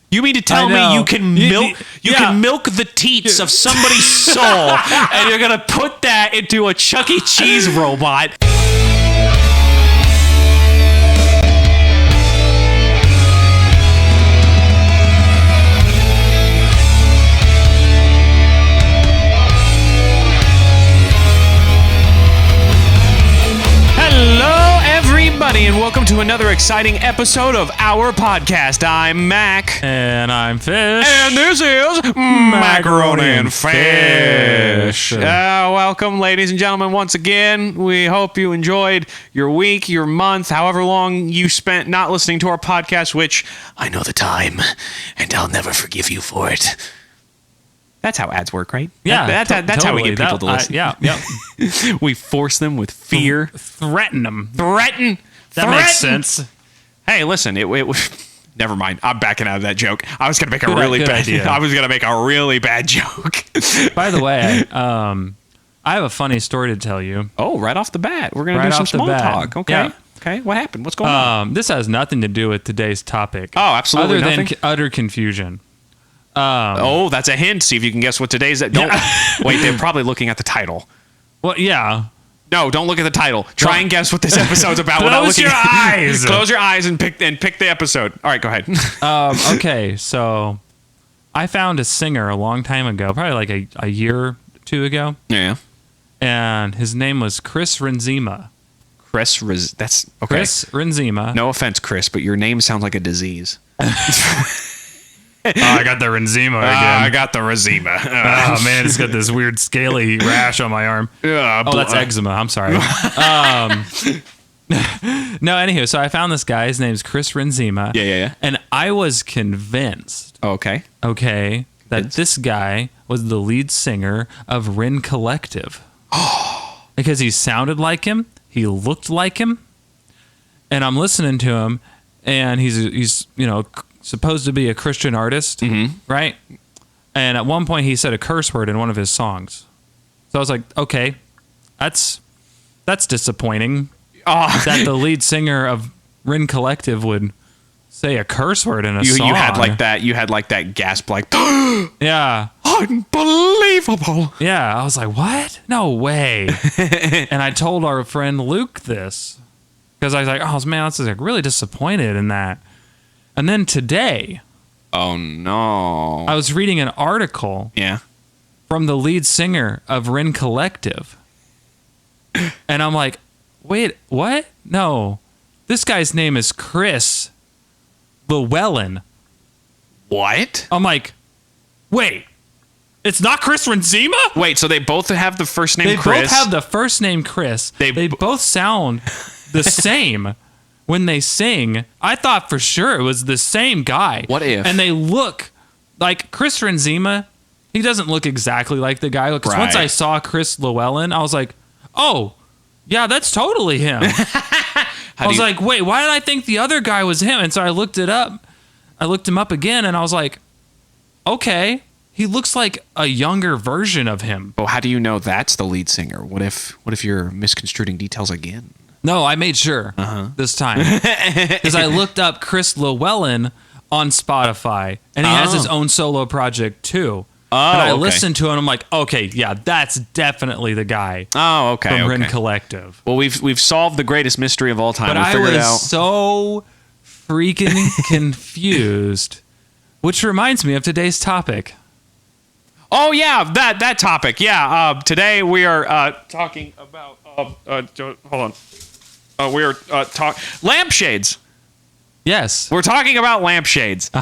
You mean to tell me you can milk the teats of somebody's soul and you're going to put that into a Chuck E. Cheese robot? Hello, everybody, and welcome to another exciting episode of our podcast. I'm Mac. And I'm Fish. And this is Macaroni and Fish. Welcome, ladies and gentlemen, once again. We hope you enjoyed your week, your month, however long you spent not listening to our podcast, which I know the time, and I'll never forgive you for it. That's how ads work, right? Yeah, that's how we get people to listen. Yeah. We force them with fear. Threaten them. That makes sense. Hey, listen, never mind. I'm backing out of that joke. I was gonna make a really bad idea. I was gonna make a really bad joke. By the way, I have a funny story to tell you. Oh, right off the bat, we're gonna do some small talk. Okay. Yeah. Okay. What happened? What's going on? This has nothing to do with today's topic. Oh, absolutely other nothing. than utter confusion. That's a hint. See if you can guess what today's. Don't wait. They're probably looking at the title. Well, yeah. No, don't look at the title. Try and guess what this episode's about without Close looking. your eyes. Close your eyes and pick the episode. All right, go ahead. Okay, so I found a singer a long time ago, probably like a year or two ago. Yeah. And his name was Chris Renzema. That's okay. Chris Renzema. No offense, Chris, but your name sounds like a disease. I got the Renzema again. I got the Renzema. Oh man, it's got this weird scaly rash on my arm. That's eczema. I'm sorry. No, anywho, so I found this guy. His name's Chris Renzema. Yeah. And I was convinced. Okay. That this guy was the lead singer of Ren Collective. Because he sounded like him, he looked like him, and I'm listening to him, and he's supposed to be a Christian artist, right? And at one point he said a curse word in one of his songs. So I was like, okay, that's disappointing. That the lead singer of Ren Collective would say a curse word in a song. You had like that gasp, like, yeah, unbelievable. Yeah, I was like, what? No way. And I told our friend Luke this because I was like, oh man, I was like really disappointed in that. And then today, oh no, I was reading an article from the lead singer of Ren Collective. And I'm like, wait, what? No, this guy's name is Chris Llewellyn. What? I'm like, wait, it's not Chris Renzema? Wait, so they both have the first name Chris? They both have the first name Chris. They both sound the same. When they sing, I thought for sure it was the same guy. What if? And they look like Chris Renzema. He doesn't look exactly like the guy. Because once I saw Chris Llewellyn, I was like, oh, yeah, that's totally him. I was like, wait, why did I think the other guy was him? And so I looked it up. I looked him up again, and I was like, okay, he looks like a younger version of him. Well, how do you know that's the lead singer? What if you're misconstruing details again? No, I made sure this time because I looked up Chris Llewellyn on Spotify, and he has his own solo project too. And I listened to it, and I'm like, okay, yeah, that's definitely the guy. Oh, okay. From Ren Collective. Well, we've solved the greatest mystery of all time. But I was so freaking confused, which reminds me of today's topic. Oh yeah, that topic. Yeah, today we are talking about. Hold on. We are talking lampshades. Yes, we're talking about lampshades. So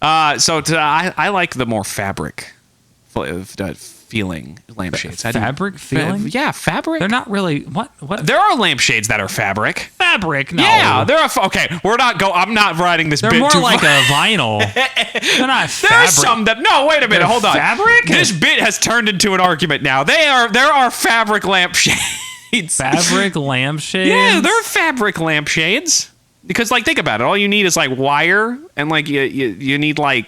I like the more fabric feeling lampshades. Fabric feeling? Yeah, fabric. They're not really what. There are lampshades that are fabric. Fabric? No. Yeah, they're okay. We're not go. I'm not writing this. They're bit more too like far. a vinyl. They're not fabric. There's some that. No, wait a minute. Hold on. Fabric? This bit has turned into an argument now. There are fabric lampshades. Fabric lampshades? Yeah, they're fabric lampshades. Because think about it, all you need is wire, and you need a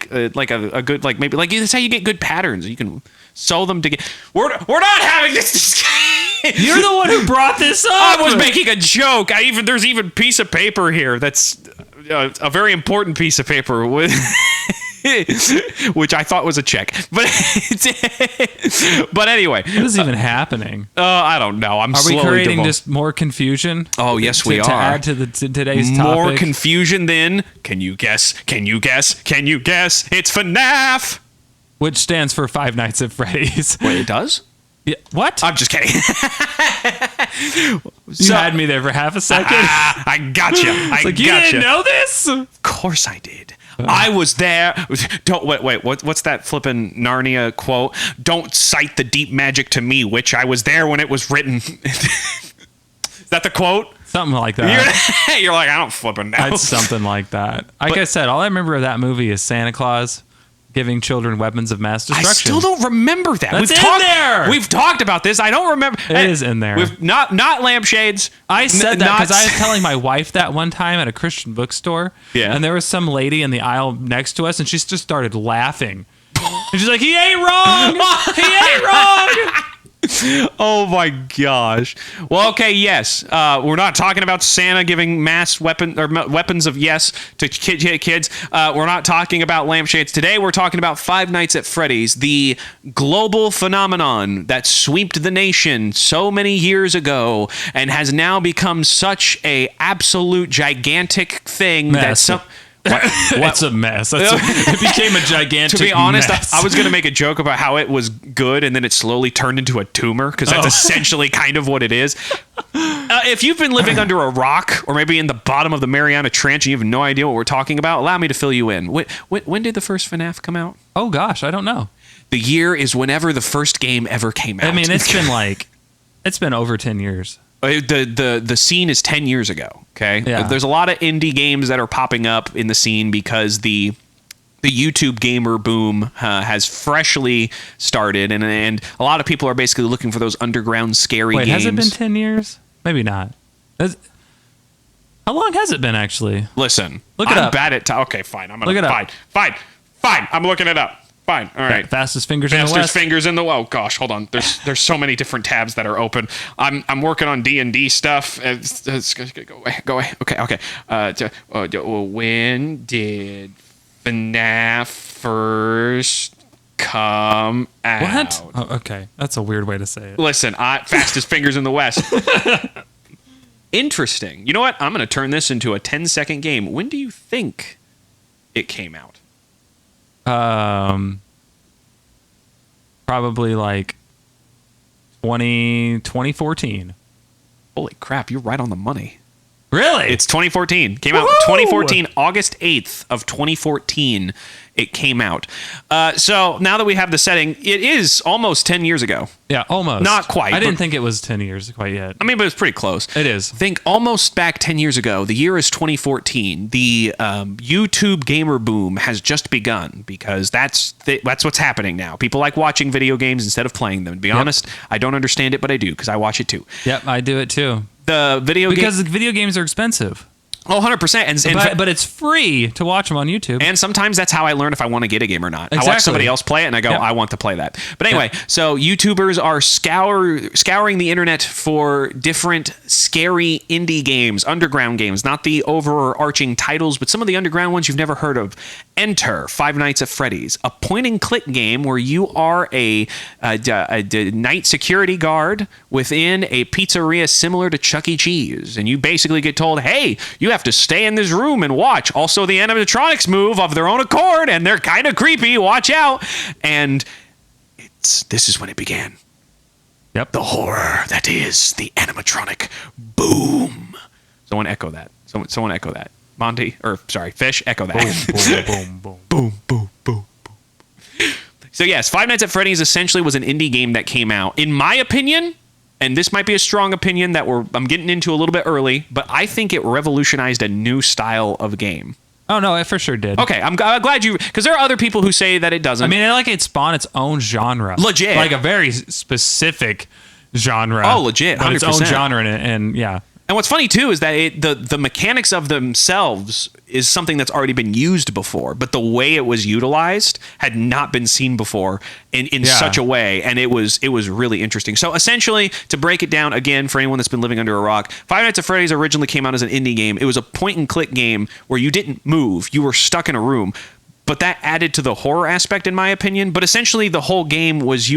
good maybe that's how you get good patterns. You can sew them together. We're not having this discussion. You're the one who brought this up. I was making a joke. There's even piece of paper here that's a very important piece of paper with which I thought was a check. But but anyway, What is even happening? I don't know. I'm Are we slowly creating devolving. just more confusion? Oh, yes, we to are. add to today's topic. More confusion than, can you guess? Can you guess? Can you guess? It's FNAF. Which stands for Five Nights at Freddy's. Wait, it does? Yeah, what? I'm just kidding. You had me there for half a second. I gotcha. It's like, you didn't know this? Of course I did. I was there. Don't wait. What's that flippin' Narnia quote? Don't cite the deep magic to me, which I was there when it was written. Is that the quote? Something like that. You're like, I don't flippin' know. It's something like that. Like I said, all I remember of that movie is Santa Claus giving children weapons of mass destruction. I still don't remember that. That's in there. We've talked about this. I don't remember. It is in there. We've not lampshades. I said that because I was telling my wife that one time at a Christian bookstore. Yeah. And there was some lady in the aisle next to us, and she just started laughing. And she's like, he ain't wrong. He ain't wrong. Oh my gosh. Well, okay, yes. We're not talking about Santa giving mass weapons of yes to kids. We're not talking about lampshades today. We're talking about Five Nights at Freddy's, the global phenomenon that swept the nation so many years ago and has now become such a absolute gigantic thing that Mess. some. It's a mess. It became a gigantic To be honest, mess. I was going to make a joke about how it was good and then it slowly turned into a tumor because that's essentially kind of what it is. If you've been living under a rock or maybe in the bottom of the Mariana Trench and you have no idea what we're talking about, allow me to fill you in. When did the first FNAF come out? Oh, gosh, I don't know. The year is whenever the first game ever came out. I mean, it's been over 10 years. The scene is 10 years ago, okay? Yeah. There's a lot of indie games that are popping up in the scene because the YouTube gamer boom has freshly started, and a lot of people are basically looking for those underground scary Wait, games. has it been 10 years? Maybe not. How long has it been, actually? Listen, Look it I'm up. bad at okay, fine. I'm gonna Look it up. Fine. I'm looking it up. Fine. All right. Fastest fingers in the Fastest West. fingers in the oh gosh, hold on. There's so many different tabs that are open. I'm working on D&D stuff. Go away. Okay. When did FNAF first come out? What? Oh, okay. That's a weird way to say it. Listen, fastest fingers in the West. Interesting. You know what? I'm going to turn this into a 10-second game. When do you think it came out? Probably like 2014. Holy crap, you're right on the money. Really? It's 2014. Came out 2014, August 8th of 2014. It came out. So now that we have the setting, it is almost 10 years ago. Yeah, almost. Not quite, I didn't but- think it was 10 years quite yet. I mean, but it's pretty close. It is. Think almost back 10 years ago. The year is 2014. The YouTube gamer boom has just begun because that's what's happening now. People like watching video games instead of playing them. To be honest, I don't understand it, but I do because I watch it too. Yep, I do it too. The Because video games are expensive. Oh, 100%. But it's free to watch them on YouTube. And sometimes that's how I learn if I want to get a game or not. I Exactly. watch somebody else play it and I go, Yep. I want to play that. But anyway, so YouTubers are scouring the internet for different scary indie games, underground games, not the overarching titles, but some of the underground ones you've never heard of. Enter Five Nights at Freddy's, a point-and-click game where you are a night security guard within a pizzeria similar to Chuck E. Cheese. And you basically get told, hey, you have to stay in this room and watch. Also, the animatronics move of their own accord, and they're kind of creepy. Watch out. And this is when it began. Yep. The horror that is the animatronic boom. Someone echo that. Someone echo that. Monty, or sorry, Fish, echo that. Boom, boom, boom, boom. Boom, boom, boom. So yes, Five Nights at Freddy's essentially was an indie game that came out, in my opinion, and this might be a strong opinion that I'm getting into a little bit early, but I think it revolutionized a new style of game. Oh, no, it for sure did. Okay, I'm glad you, because there are other people who say that it doesn't. I mean, it spawned its own genre. Legit. Like a very specific genre. Oh, legit, But its own 100%. genre, and yeah. And what's funny too is that the mechanics of themselves is something that's already been used before, but the way it was utilized had not been seen before in such a way, and it was really interesting. So essentially, to break it down again for anyone that's been living under a rock, Five Nights at Freddy's originally came out as an indie game. It was a point and click game where you didn't move, you were stuck in a room. but that added to the horror aspect, in my opinion. But essentially, the whole game was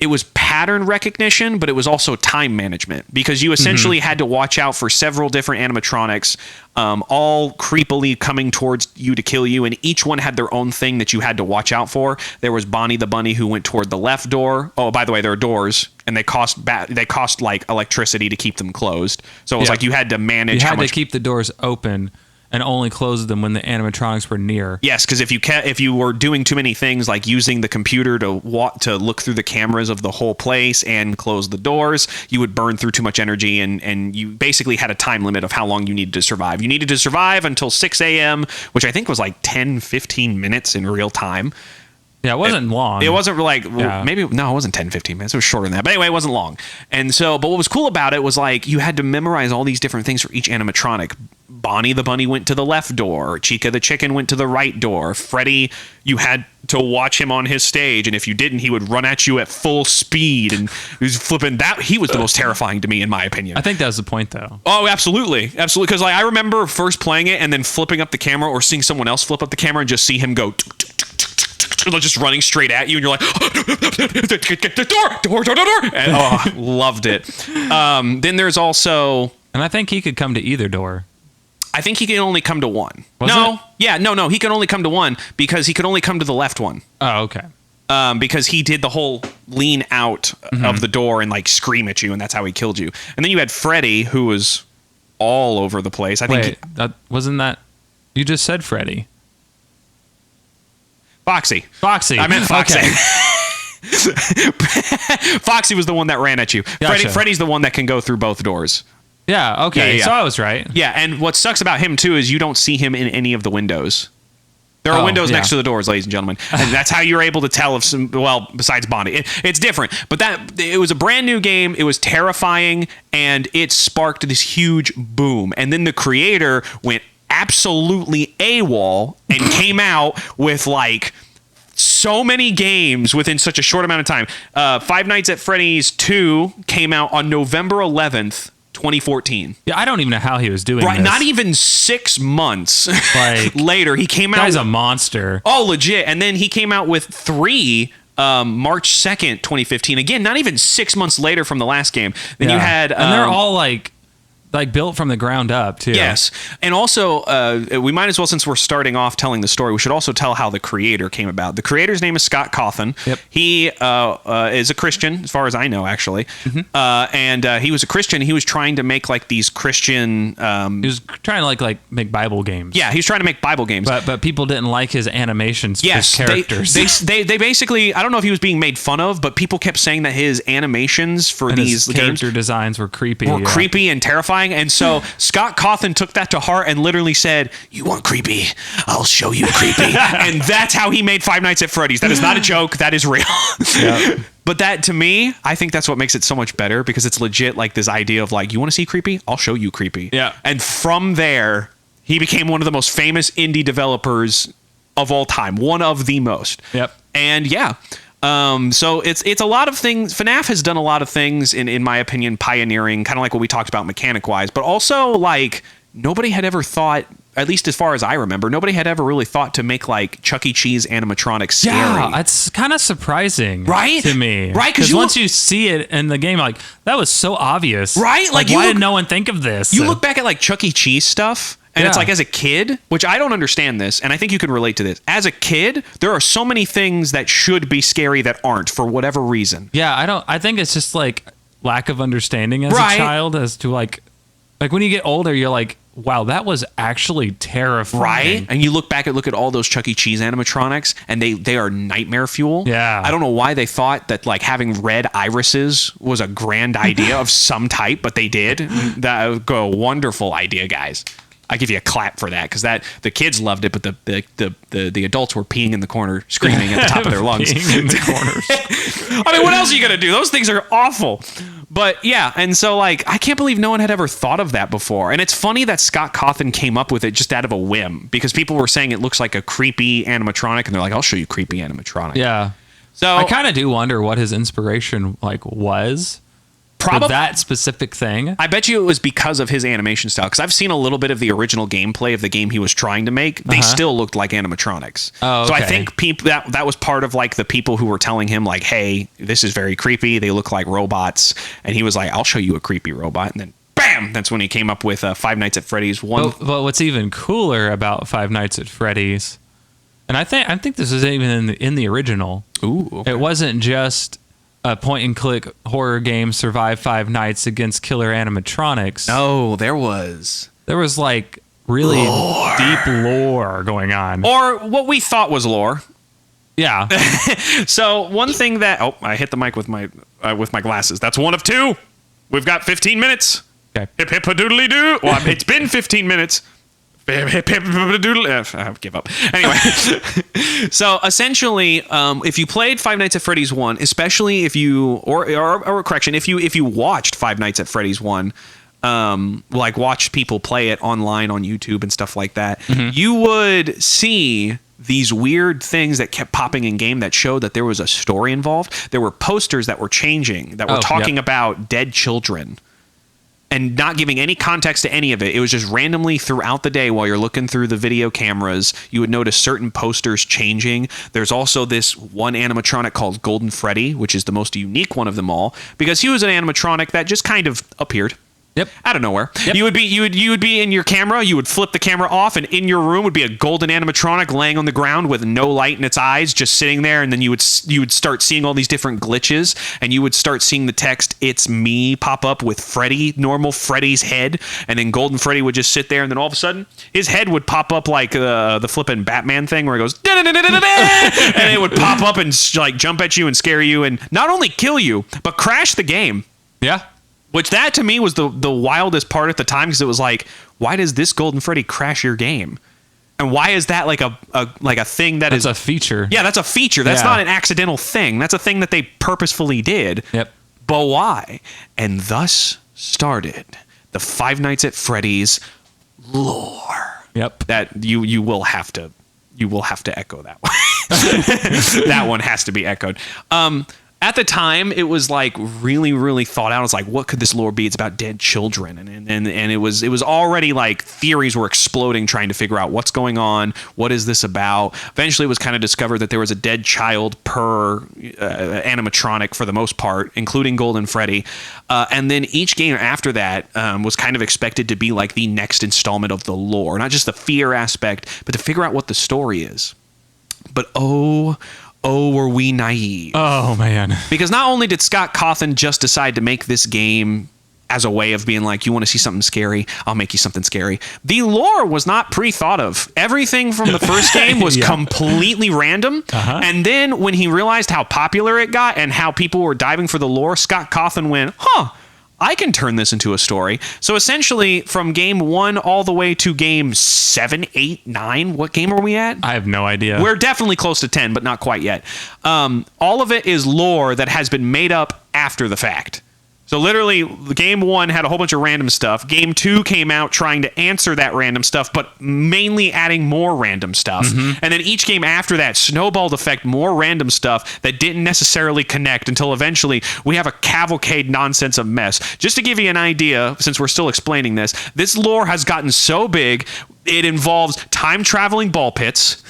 it was pattern recognition, but it was also time management, because you essentially had to watch out for several different animatronics, all creepily coming towards you to kill you, and each one had their own thing that you had to watch out for. There was Bonnie the bunny, who went toward the left door. Oh, by the way, there are doors, and they cost like electricity to keep them closed. So it was like you had to manage. You had to keep the doors open and only close them when the animatronics were near. Yes, because if you were doing too many things, like using the computer to look through the cameras of the whole place and close the doors, you would burn through too much energy, and you basically had a time limit of how long you needed to survive. You needed to survive until 6 a.m., which I think was like 10, 15 minutes in real time. Yeah, it wasn't long. It wasn't like, maybe, no, it wasn't 10, 15 minutes. It was shorter than that. But anyway, it wasn't long. And so, but what was cool about it was like you had to memorize all these different things for each animatronic. Bonnie the bunny went to the left door. Chica the chicken went to the right door. Freddy, you had to watch him on his stage, and if you didn't, he would run at you at full speed, and he was flipping that. He was the most terrifying to me, in my opinion. I think that was the point, though. Oh, absolutely. Because like I remember first playing it and then flipping up the camera, or seeing someone else flip up the camera and just see him go just running straight at you, and you're like, get the door, and loved it. Then there's also, and I think he could come to either door. I think he can only come to one. No, he can only come to one, because he could only come to the left one. Oh, okay. Because he did the whole lean out of the door and like scream at you, and that's how he killed you. And then you had Freddy, who was all over the place. I think wasn't that you just said Freddy? Foxy. I meant Foxy. Okay. Foxy was the one that ran at you. Gotcha. Freddy's the one that can go through both doors. Yeah, okay. Yeah. So I was right. Yeah, and what sucks about him, too, is you don't see him in any of the windows. There are windows next to the doors, ladies and gentlemen. And that's how you're able to tell if besides Bonnie. It's different. But it was a brand new game. It was terrifying, and it sparked this huge boom. And then the creator went absolutely AWOL and came out with like so many games within such a short amount of time. Five Nights at Freddy's 2 came out on November 11th, 2014. Yeah, I don't even know how he was doing this. Not even 6 months later, he came out. Guy's a monster. Oh, legit. And then he came out with 3 March 2nd, 2015. Again, not even 6 months later from the last game. Then you had... and they're all like built from the ground up, too. Yes. And also, we might as well, since we're starting off telling the story, we should also tell how the creator came about. The creator's name is Scott Cawthon. Yep. He is a Christian, as far as I know, actually. And he was a Christian. He was trying to make like these Christian... he was trying to like make Bible games. Yeah, he was trying to make Bible games. But people didn't like his animations, his characters. They basically, I don't know if he was being made fun of, but people kept saying that his animations for these character designs were creepy. Creepy and terrifying. And so Scott Cawthon took that to heart and literally said, "You want creepy? I'll show you creepy." And that's how he made Five Nights at Freddy's. That is not a joke. That is real. Yep. But that, to me, I think that's what makes it so much better, because it's legit like this idea of like, you want to see creepy? I'll show you creepy. Yeah. And from there, he became one of the most famous indie developers of all time. One of the most. Yep. And yeah. So it's a lot of things. FNAF has done a lot of things, in my opinion, pioneering, kind of like what we talked about mechanic wise, but also like nobody had ever thought, at least as far as I remember, nobody had ever really thought to make like Chuck E. Cheese animatronics scary. Yeah, it's kind of surprising, right? To me, right? Because once you see it in the game, like that was so obvious, right? Like why did no one think of this? You look back at like Chuck E. Cheese stuff. And it's like, as a kid, which I don't understand this, and I think you can relate to this. As a kid, there are so many things that should be scary that aren't, for whatever reason. Yeah, I think it's just like lack of understanding as a child, as to like when you get older, you're like, wow, that was actually terrifying. Right? And you look at all those Chuck E. Cheese animatronics, and they are nightmare fuel. Yeah. I don't know why they thought that like having red irises was a grand idea of some type, but they did. That was a wonderful idea, guys. I give you a clap for that, because the kids loved it, but the adults were peeing in the corner, screaming at the top of their lungs. Peeing in the corners. I mean, what else are you gonna do? Those things are awful. But yeah, and so like I can't believe no one had ever thought of that before. And it's funny that Scott Cawthon came up with it just out of a whim, because people were saying it looks like a creepy animatronic, and they're like, "I'll show you creepy animatronic." Yeah. So I kind of do wonder what his inspiration like was. for that specific thing. I bet you it was because of his animation style, because I've seen a little bit of the original gameplay of the game he was trying to make. They still looked like animatronics. Oh, okay. So I think that was part of like the people who were telling him like, hey, this is very creepy. They look like robots. And he was like, I'll show you a creepy robot. And then bam, that's when he came up with Five Nights at Freddy's 1. But what's even cooler about Five Nights at Freddy's, and I think this was even in the original. Ooh, okay. It wasn't just a point and click horror game, survive 5 nights against killer animatronics. No, there was like really deep lore going on, or what we thought was lore. Yeah. So one thing that I hit the mic with my glasses. That's one of 2. We've got 15 minutes. Okay. Hip hip a doodly doo. Well, it's been 15 minutes. Hip hip hip a doodle. I give up. Anyway, so essentially, if you played Five Nights at Freddy's 1, especially if you or correction, if you watched Five Nights at Freddy's 1, like watched people play it online on YouTube and stuff like that, you would see these weird things that kept popping in game that showed that there was a story involved. There were posters that were changing, that were talking about dead children and not giving any context to any of it. It was just randomly throughout the day while you're looking through the video cameras, you would notice certain posters changing. There's also this one animatronic called Golden Freddy, which is the most unique one of them all, because he was an animatronic that just kind of appeared. Yep. Out of nowhere. Yep. You would be in your camera, you would flip the camera off, and in your room would be a golden animatronic laying on the ground with no light in its eyes, just sitting there, and then you would start seeing all these different glitches, and you would start seeing the text "It's me" pop up with Freddy, normal Freddy's head, and then Golden Freddy would just sit there, and then all of a sudden his head would pop up like the flipping Batman thing where it goes "Da-da-da-da-da-da," and it would pop up and like jump at you and scare you and not only kill you but crash the game. Yeah. Which that to me was the wildest part at the time, because it was like, why does this Golden Freddy crash your game? And why is that like a thing that's a feature? Yeah, that's a feature. That's not an accidental thing. That's a thing that they purposefully did. Yep. But why? And thus started the Five Nights at Freddy's lore. Yep. That you will have to echo that one. That one has to be echoed. At the time, it was like really, really thought out. I was like, what could this lore be? It's about dead children. And it was already like theories were exploding trying to figure out what's going on. What is this about? Eventually, it was kind of discovered that there was a dead child per animatronic for the most part, including Golden Freddy. And then each game after that was kind of expected to be like the next installment of the lore. Not just the fear aspect, but to figure out what the story is. But were we naive? Oh, man. Because not only did Scott Cawthon just decide to make this game as a way of being like, you want to see something scary? I'll make you something scary. The lore was not pre-thought of. Everything from the first game was completely random. And then when he realized how popular it got and how people were diving for the lore, Scott Cawthon went, I can turn this into a story. So essentially, from game 1 all the way to game 7, 8, 9, what game are we at? I have no idea. We're definitely close to 10, but not quite yet. All of it is lore that has been made up after the fact. So literally, game 1 had a whole bunch of random stuff. Game 2 came out trying to answer that random stuff, but mainly adding more random stuff. And then each game after that snowballed effect more random stuff that didn't necessarily connect until eventually we have a cavalcade nonsense of mess. Just to give you an idea, since we're still explaining this lore has gotten so big, it involves time-traveling ball pits,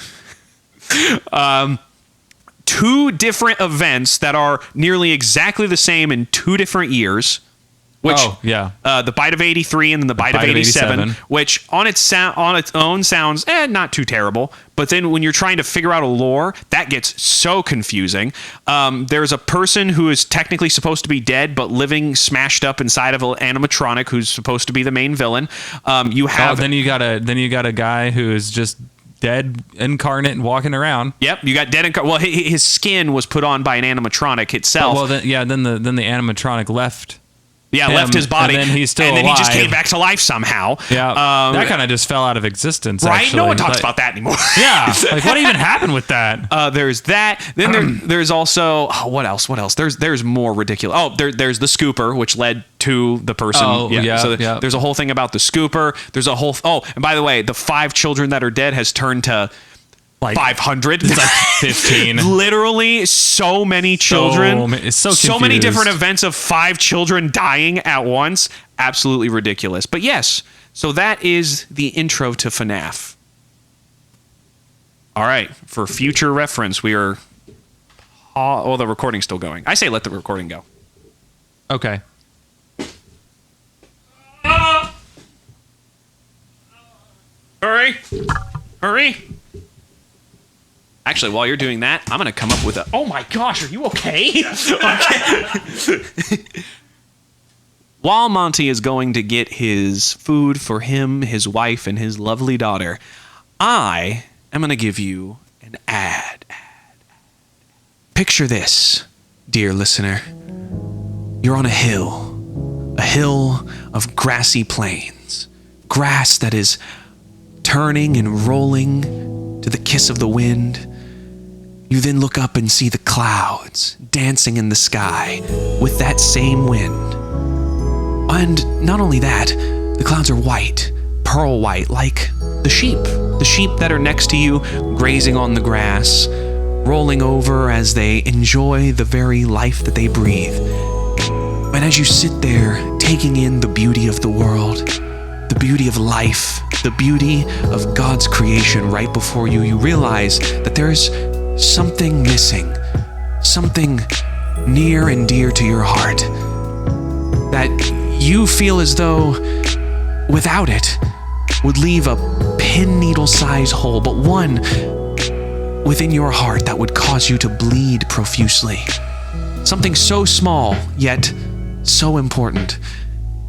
2 different events that are nearly exactly the same in 2 different years. Which, the Bite of 83 and then the Bite of 87, which on its own sounds not too terrible. But then when you're trying to figure out a lore, that gets so confusing. There's a person who is technically supposed to be dead, but living smashed up inside of an animatronic who's supposed to be the main villain. You have then you got a guy who is just dead incarnate and walking around. Yep, you got dead incarnate. Well, his skin was put on by an animatronic itself. Then the animatronic left. Yeah, left his body. And then he's still alive. And then he just came back to life somehow. Yeah, that kind of just fell out of existence, right? Actually. No one talks about that anymore. Yeah, like what even happened with that? There's that. Then there's also what else? There's more ridiculous. There's the scooper, which led to the person. There's a whole thing about the scooper. There's a whole. And by the way, the 5 children that are dead has turned to like 500. It's like 15. Literally so many children. It's so many confused. different events of 5 children dying at once. Absolutely ridiculous. But yes, so that is the intro to FNAF. All right. For future reference, we are... Oh, the recording's still going. I say let the recording go. Okay. Hurry. Hurry. Actually, while you're doing that, I'm going to come up with a... Oh my gosh, are you okay? Okay. While Monty is going to get his food for him, his wife, and his lovely daughter, I am going to give you an ad. Picture this, dear listener. You're on a hill of grassy plains. Grass that is turning and rolling to the kiss of the wind. You then look up and see the clouds dancing in the sky with that same wind. And not only that, the clouds are white, pearl white, like the sheep that are next to you, grazing on the grass, rolling over as they enjoy the very life that they breathe. And as you sit there, taking in the beauty of the world, the beauty of life, the beauty of God's creation right before you, you realize that there's something missing, something near and dear to your heart, that you feel as though without it would leave a pin needle size hole, but one within your heart that would cause you to bleed profusely. Something so small, yet so important.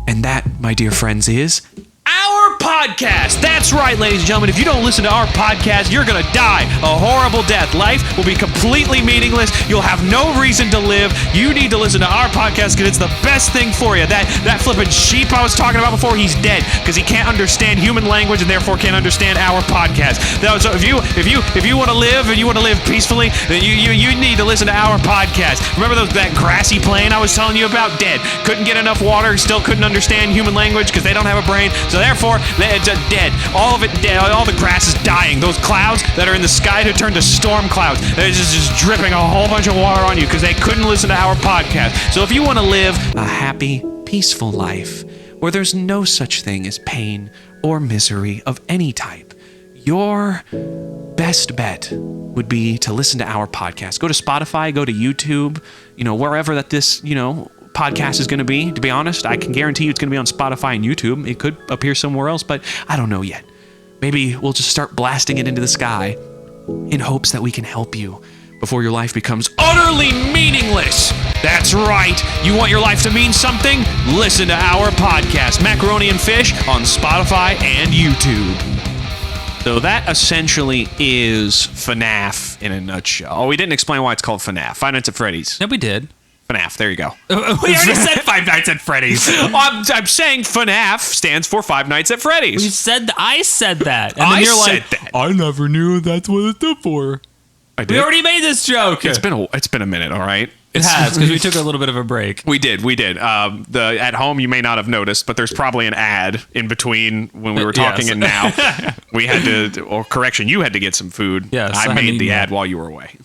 And that, my dear friends, is our podcast. That's right, ladies and gentlemen. If you don't listen to our podcast, you're going to die a horrible death. Life will be completely meaningless. You'll have no reason to live. You need to listen to our podcast because it's the best thing for you. That flippin' sheep I was talking about before, he's dead because he can't understand human language and therefore can't understand our podcast. So if you want to live and you want to live peacefully, then you need to listen to our podcast. Remember that grassy plain I was telling you about? Dead. Couldn't get enough water. Still couldn't understand human language because they don't have a brain. So therefore, it's dead. All of it dead. All the grass is dying. Those clouds that are in the sky to turn to storm clouds. They're just dripping a whole bunch of water on you because they couldn't listen to our podcast. So if you want to live a happy, peaceful life where there's no such thing as pain or misery of any type, your best bet would be to listen to our podcast. Go to Spotify, go to YouTube, wherever that this, podcast is going to be. To be honest, I can guarantee you it's going to be on Spotify and YouTube. It could appear somewhere else, but I don't know yet. Maybe we'll just start blasting it into the sky in hopes that we can help you before your life becomes utterly meaningless. That's right. You want your life to mean something? Listen to our podcast, Macaroni and Fish, on Spotify and YouTube. So that essentially is FNAF in a nutshell. Oh, we didn't explain why it's called FNAF. Five Nights at Freddy's. Yeah, we did. FNAF, there you go. We already said Five Nights at Freddy's. I'm saying FNAF stands for Five Nights at Freddy's. I said that. And I then you're said like, that. I never knew that's what it stood for. I did. We already made this joke. It's been a minute, all right? It has, because we took a little bit of a break. We did. At home, you may not have noticed, but there's probably an ad in between when we were talking and now. We had to, or correction, you had to get some food. Yes, I made the ad while you were away.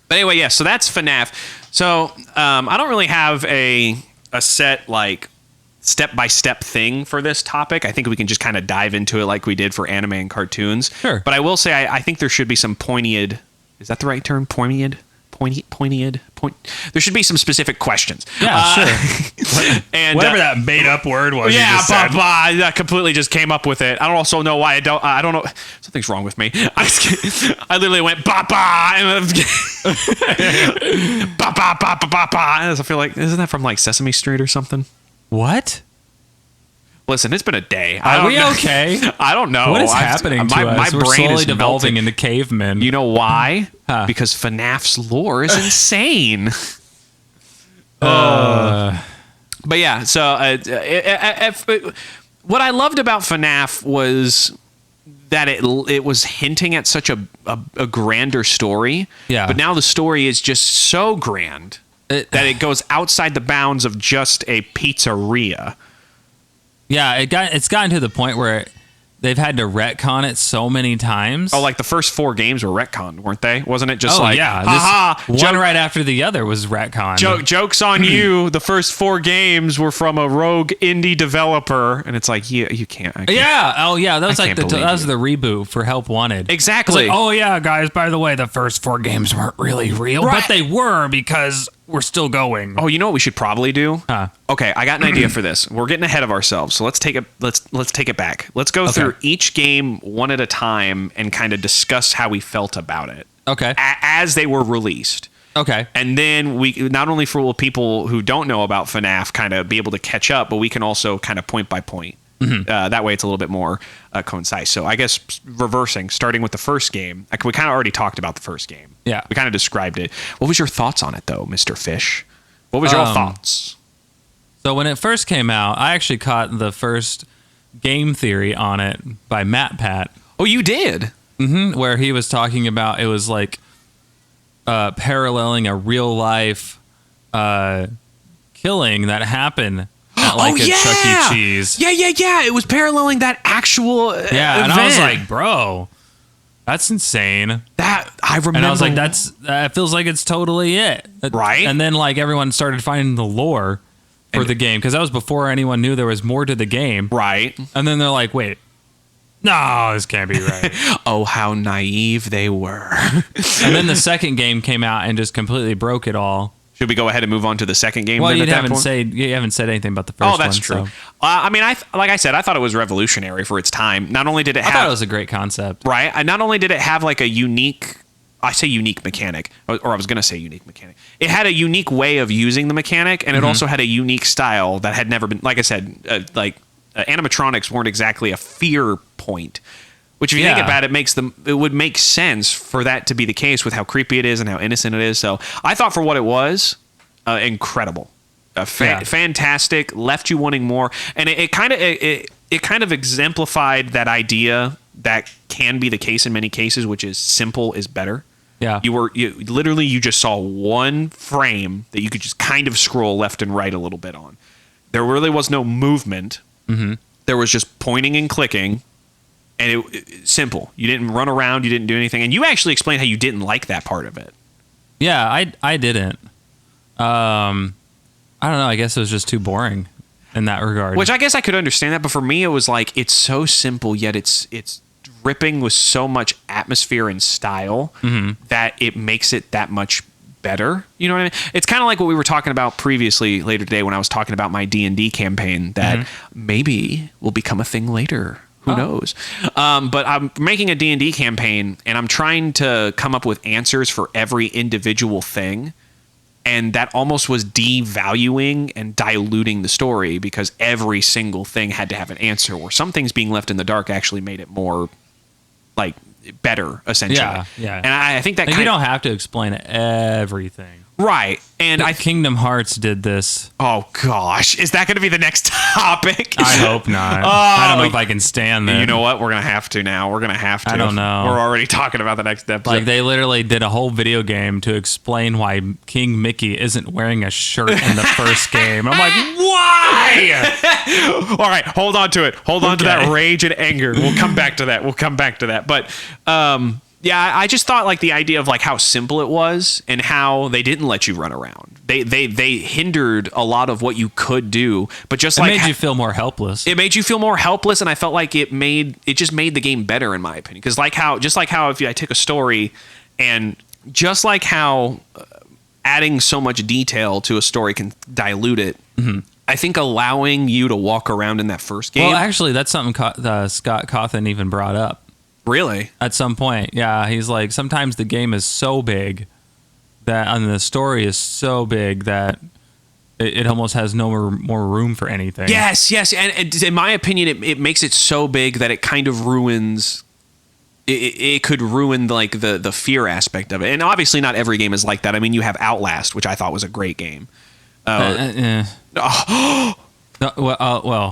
But anyway, yeah, so that's FNAF. So I don't really have a set, like, step-by-step thing for this topic. I think we can just kind of dive into it like we did for anime and cartoons. Sure. But I will say I think there should be some pointed... Is that the right term? Pointed? There should be some specific questions. Yeah, sure. And whatever that made-up word was. Yeah, you just said. I completely just came up with it. I don't also know why I don't know. Something's wrong with me. I literally went ba ba and ba ba ba ba ba ba. I feel like, isn't that from like Sesame Street or something? What? Listen, it's been a day. Are we okay? I don't know. What is happening to us? My We're brain slowly is devolving melting. into cavemen. You know why? Huh. Because FNAF's lore is insane. Uh, But yeah, so what I loved about FNAF was that it was hinting at such a grander story. Yeah. But now the story is just so grand that it goes outside the bounds of just a pizzeria. Yeah, it's gotten to the point where they've had to retcon it so many times. Oh, like the first 4 games were retconned, weren't they? Wasn't it just yeah, one right after the other was retconned. Joke's on you. The first 4 games were from a rogue indie developer, and it's like, you can't. Yeah. Oh, yeah. That was that was the reboot for Help Wanted. Exactly. Like, oh, yeah, guys, by the way, the first 4 games weren't really real, but they were because we're still going. Oh, you know what we should probably do? Huh. Okay, I got an idea for this. We're getting ahead of ourselves, so let's take it back. Let's go through each game one at a time and kind of discuss how we felt about it. Okay. As they were released. Okay. And then we not only for people who don't know about FNAF kind of be able to catch up, but we can also kind of point by point. Mm-hmm. That way it's a little bit more concise. So I guess reversing, starting with the first game. We kind of already talked about the first game. Yeah. We kind of described it. What was your thoughts on it, though, Mr. Fish? What was your thoughts? So when it first came out, I actually caught the first game theory on it by Matt Pat. Oh, you did? Mm-hmm. Where he was talking about it was like paralleling a real life killing that happened at like a Chuck E. Cheese. Yeah. It was paralleling that actual event. And I was like, bro, that's insane. That I remember. And I was like, that feels like it's totally it. Right. And then like everyone started finding the lore for the game because that was before anyone knew there was more to the game. Right. And then they're like, wait, no, this can't be right. Oh, how naive they were. And then the second game came out and just completely broke it all. Should we go ahead and move on to the second game? Well, you haven't said anything about the first one. Oh, that's true. So. I mean, like I said, I thought it was revolutionary for its time. Not only did it have... I thought it was a great concept. Right. Not only did it have like a unique... I say unique mechanic, or I was going to say unique mechanic. It had a unique way of using the mechanic, and it also had a unique style that had never been... Like I said, animatronics weren't exactly a fear point. Which, if you think about it, it would make sense for that to be the case with how creepy it is and how innocent it is. So I thought for what it was, incredible, fantastic, left you wanting more, and it kind of exemplified that idea that can be the case in many cases, which is simple is better. Yeah, you just saw one frame that you could just kind of scroll left and right a little bit on. There really was no movement. Mm-hmm. There was just pointing and clicking. And it simple. You didn't run around. You didn't do anything. And you actually explained how you didn't like that part of it. Yeah, I didn't. I don't know. I guess it was just too boring in that regard. Which I guess I could understand that. But for me, it was like, it's so simple, yet it's dripping with so much atmosphere and style that it makes it that much better. You know what I mean? It's kind of like what we were talking about previously later today when I was talking about my D&D campaign that maybe will become a thing later. Who knows? But I'm making a D&D campaign, and I'm trying to come up with answers for every individual thing. And that almost was devaluing and diluting the story because every single thing had to have an answer, or some things being left in the dark actually made it more, like, better, essentially. Yeah. And I think that you don't have to explain everything. Right. And Kingdom Hearts did this. Oh, gosh. Is that going to be the next topic? I hope not. I don't know if I can stand that. You know what? We're going to have to now. We're going to have to. I don't know. We're already talking about the next episode. Like, they literally did a whole video game to explain why King Mickey isn't wearing a shirt in the first game. I'm like, why? All right. Hold on to it. Hold on to that rage and anger. We'll come back to that. But, yeah, I just thought like the idea of like how simple it was and how they didn't let you run around. They hindered a lot of what you could do, but just like it made you feel more helpless. It made you feel more helpless, and I felt like it just made the game better in my opinion. Because just like how if I take a story and just like how adding so much detail to a story can dilute it. Mm-hmm. I think allowing you to walk around in that first game. Well, actually, that's something Scott Cawthon even brought up. Really? At some point, yeah. He's like, sometimes the game is so big and the story is so big that it almost has no more room for anything. Yes. And in my opinion, it makes it so big that it kind of ruins... It could ruin like the fear aspect of it. And obviously not every game is like that. I mean, you have Outlast, which I thought was a great game. Well,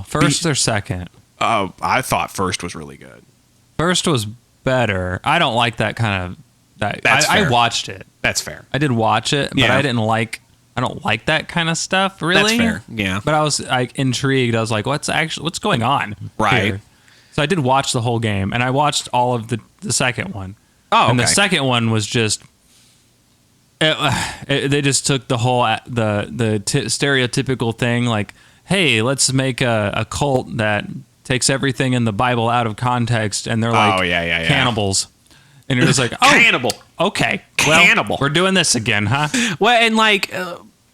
first or second? I thought first was really good. First was better. I don't like that kind of... I watched it. That's fair. I did watch it, but I don't like that kind of stuff, really. That's fair, yeah. But I was like intrigued. I was like, what's going on? Right. Here? So I did watch the whole game, and I watched all of the second one. Oh, okay. And the second one was just... they just took the whole stereotypical thing, like, hey, let's make a cult that takes everything in the Bible out of context, and they're like cannibals. And you're just like, oh, cannibal. Okay, cannibal. We're doing this again, huh? Well, and like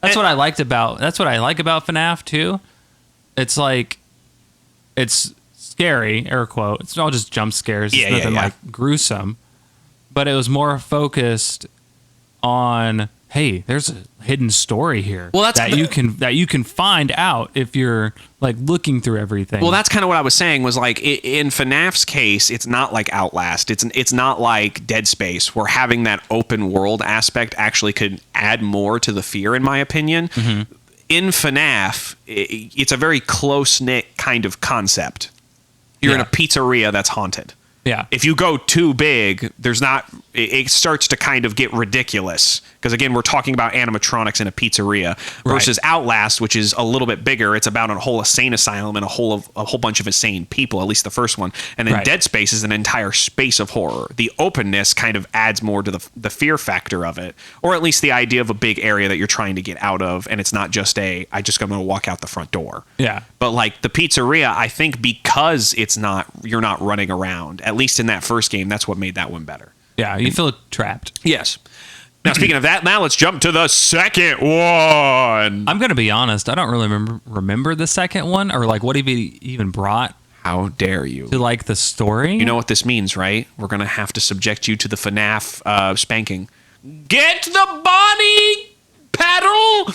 that's what I like about FNAF too. It's like it's scary, air quote. It's all just jump scares. It's nothing like gruesome, but it was more focused on, hey, there's a hidden story here. Well, that's you can find out if you're like looking through everything. Well, that's kind of what I was saying, was like in FNAF's case, it's not like Outlast. It's not like Dead Space, where having that open world aspect actually could add more to the fear, in my opinion. Mm-hmm. In FNAF, it's a very close-knit kind of concept. You're in a pizzeria that's haunted. Yeah. If you go too big, it starts to kind of get ridiculous. Because again, we're talking about animatronics in a pizzeria versus Outlast, which is a little bit bigger. It's about a whole insane asylum and a whole bunch of insane people, at least the first one. And then Dead Space is an entire space of horror. The openness kind of adds more to the fear factor of it, or at least the idea of a big area that you're trying to get out of, and it's not just I'm going to walk out the front door. Yeah. But like the pizzeria, I think because you're not running around, at least in that first game, that's what made that one better. Yeah, you feel trapped. Yes. Now, speaking of that, now let's jump to the second one. I'm going to be honest. I don't really remember the second one, or like what he even brought. How dare you? To like the story? You know what this means, right? We're going to have to subject you to the FNAF spanking. Get the body paddle!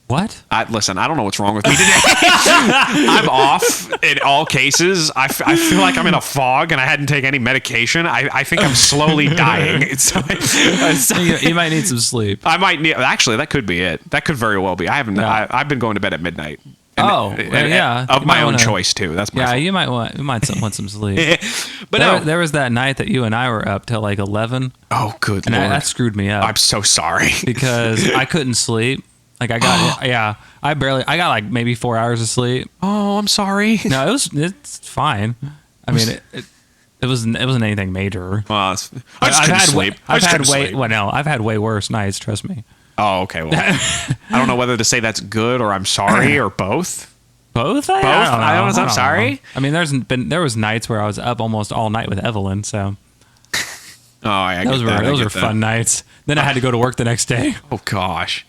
What? Listen, I don't know what's wrong with me today. I'm off in all cases. I feel like I'm in a fog and I hadn't taken any medication. I think I'm slowly dying. You might need some sleep. I might need. Actually, that could be it. That could very well be. I've been going to bed at midnight. Of my own choice too. That's my fault. You might want some sleep. But there was that night that you and I were up till like 11. Oh, good Lord. That screwed me up. I'm so sorry because I couldn't sleep. Like I got I got like maybe 4 hours of sleep. Oh, I'm sorry. No, it's fine. I mean, it wasn't anything major. Well, I've had way worse nights, trust me. Oh, okay. Well, I don't know whether to say that's good or I'm sorry or both. Both? I don't know. I'm sorry. I mean, there was nights where I was up almost all night with Evelyn, so. Those were fun nights. Then I had to go to work the next day. Oh gosh.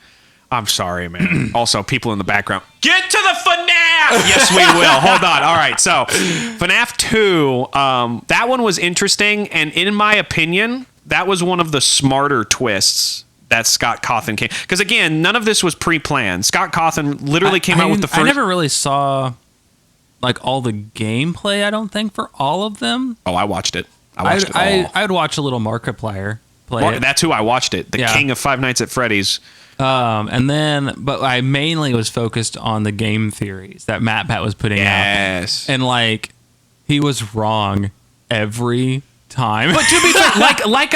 I'm sorry, man. Also, people in the background, get to the FNAF! Yes, we will. Hold on. All right. So, FNAF 2, that one was interesting. And in my opinion, that was one of the smarter twists that Scott Cawthon came. Because again, none of this was pre-planned. Scott Cawthon literally came out with the first... I never really saw like all the gameplay, I don't think, for all of them. Oh, I watched it. I watched it all. I'd watch a little Markiplier play it. That's who I watched it. The king of Five Nights at Freddy's. But I mainly was focused on the game theories that MatPat was putting out. And like, he was wrong every time. But to be fair, like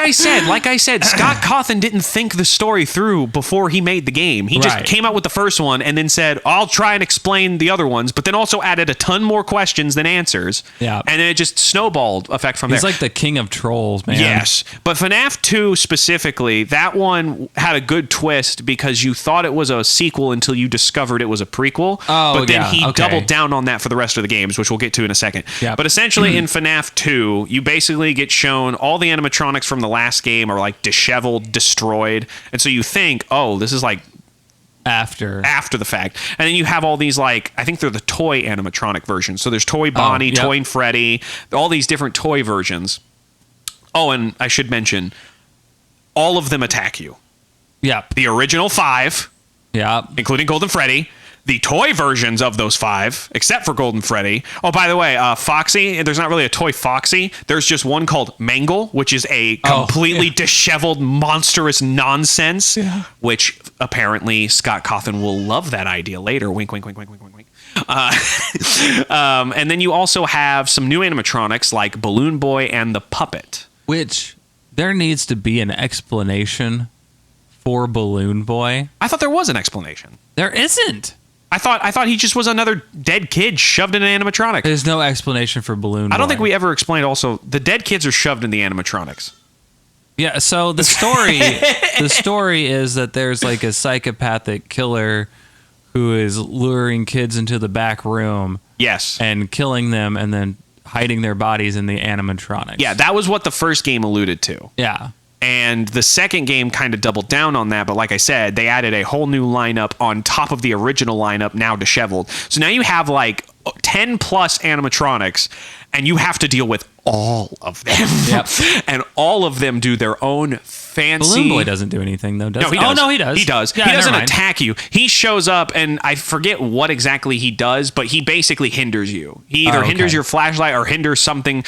I said, Scott Cawthon didn't think the story through before he made the game. He just came out with the first one and then said, I'll try and explain the other ones, but then also added a ton more questions than answers. Yeah. And then it just snowballed effect from there. He's like the king of trolls, man. Yes. But FNAF 2 specifically, that one had a good twist because you thought it was a sequel until you discovered it was a prequel. But then he doubled down on that for the rest of the games, which we'll get to in a second. Yeah. But essentially in FNAF 2, you basically get shown all the animatronics from the last game are like disheveled, destroyed, and so you think, oh, this is like after the fact. And then you have all these, like, I think they're the toy animatronic versions. So there's Toy Bonnie, Toy Freddy, all these different toy versions. Oh, and I should mention, all of them attack you. Yeah. The original 5. Yeah. Including Golden Freddy. The toy versions of those 5, except for Golden Freddy. Oh, by the way, Foxy, there's not really a toy Foxy. There's just one called Mangle, which is a completely disheveled, monstrous nonsense, which apparently Scott Cawthon will love that idea later. Wink, wink, wink, wink, wink, wink, wink. And then you also have some new animatronics like Balloon Boy and the Puppet. Which, there needs to be an explanation for Balloon Boy. I thought there was an explanation. There isn't. I thought he just was another dead kid shoved in an animatronic. There's no explanation for Balloon Boy. I don't think we ever explained also the dead kids are shoved in the animatronics. Yeah, so the story is that there's like a psychopathic killer who is luring kids into the back room. Yes. And killing them and then hiding their bodies in the animatronics. Yeah, that was what the first game alluded to. Yeah. And the second game kind of doubled down on that, but like I said, they added a whole new lineup on top of the original lineup, now disheveled. So now you have like 10 plus animatronics, and you have to deal with all of them. Yep. And all of them do their own fancy... Balloon Boy doesn't do anything, though, does he? No, he does. Oh, no, he does. He does. Yeah, he doesn't never mind. attack you. He shows up, and I forget what exactly he does, but he basically hinders you. He either hinders your flashlight or hinders something.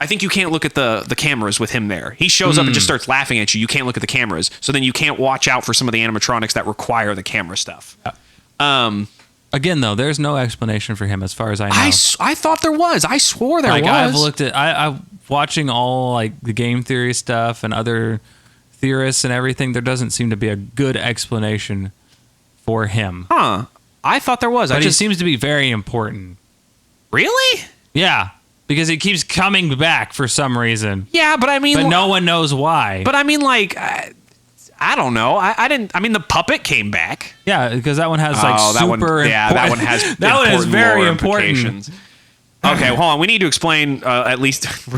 I think you can't look at the cameras with him there. He shows up and just starts laughing at you. You can't look at the cameras. So then you can't watch out for some of the animatronics that require the camera stuff. Again, though, there's no explanation for him as far as I know. I thought there was. I swore there was. I've looked at... I watching all like the game theory stuff and other theorists and everything, there doesn't seem to be a good explanation for him. Huh. I thought there was. But it seems to be very important. Really? Yeah. Because he keeps coming back for some reason. Yeah, but I mean... But no one knows why. But I mean, like... I don't know. I didn't... I mean, the puppet came back. Yeah, because that one has like that one has that one is very important. Implications. Okay, hold on. We need to explain at least so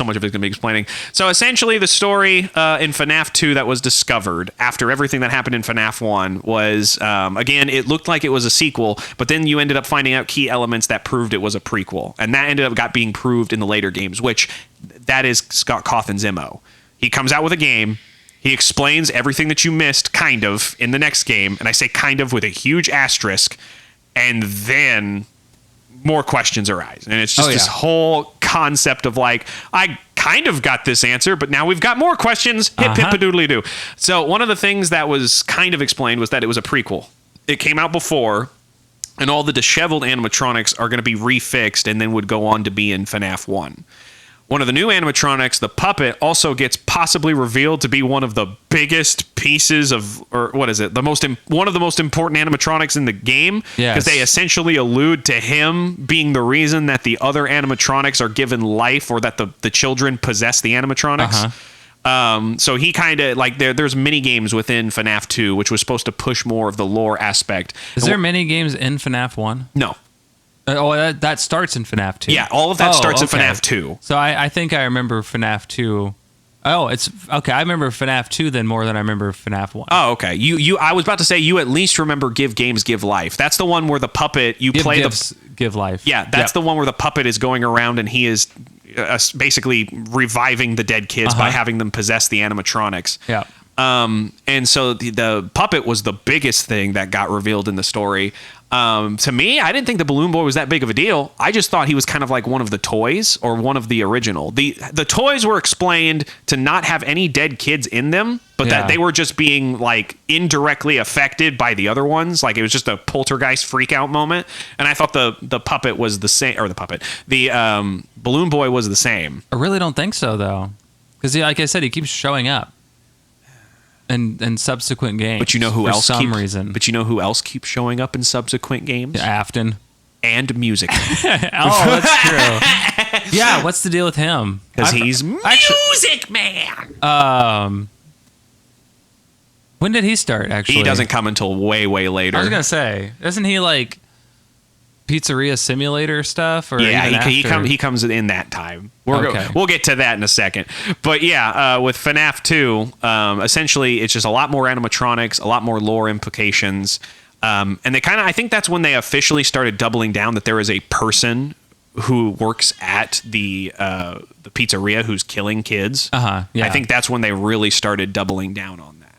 much of it's going to be explaining. So essentially the story in FNAF 2 that was discovered after everything that happened in FNAF 1 was, again, it looked like it was a sequel, but then you ended up finding out key elements that proved it was a prequel. And that ended up being proved in the later games, which that is Scott Cawthon's MO. He comes out with a game. He explains everything that you missed, kind of, in the next game. And I say kind of with a huge asterisk. And then... more questions arise, and it's just this whole concept of like, I kind of got this answer, but now we've got more questions. Hip hip a doodly doo. So one of the things that was kind of explained was that it was a prequel. It came out before, and all the disheveled animatronics are going to be refixed, and then would go on to be in FNAF 1. One of the new animatronics, the puppet, also gets possibly revealed to be one of the biggest pieces of, or what is it? One of the most important animatronics in the game. Yes. Because they essentially allude to him being the reason that the other animatronics are given life, or that the children possess the animatronics. So he kind of, like, there's mini games within FNAF 2, which was supposed to push more of the lore aspect. Is there mini games in FNAF 1? No. That starts in FNAF 2. Yeah, all of that starts in FNAF 2. So I think I remember FNAF 2. Oh, it's okay. I remember FNAF 2 then more than I remember FNAF 1. Oh, okay. I was about to say you at least remember Give Games Give Life. That's the one where the puppet Give Life. Yeah, that's the one where the puppet is going around and he is basically reviving the dead kids by having them possess the animatronics. Yeah. And so the puppet was the biggest thing that got revealed in the story. To me, I didn't think the Balloon Boy was that big of a deal. I just thought he was kind of like one of the toys or one of the original. The toys were explained to not have any dead kids in them, but that they were just being like indirectly affected by the other ones. Like it was just a poltergeist freak out moment. And I thought the puppet was the same, or the Balloon Boy was the same. I really don't think so though. Because like I said, he keeps showing up. And subsequent games. But you know who else? Reason. But you know who else keeps showing up in subsequent games? Afton. And music. Oh, that's true. Yeah, what's the deal with him? Because he's Music Man. When did he start? Actually, he doesn't come until way later. I was gonna say, isn't he like Pizzeria Simulator stuff? Or yeah, he comes in that time. We'll get to that in a second. But yeah, with FNAF 2, essentially it's just a lot more animatronics, a lot more lore implications, and they I think that's when they officially started doubling down that there is a person who works at the pizzeria who's killing kids. Yeah. I think that's when they really started doubling down on that.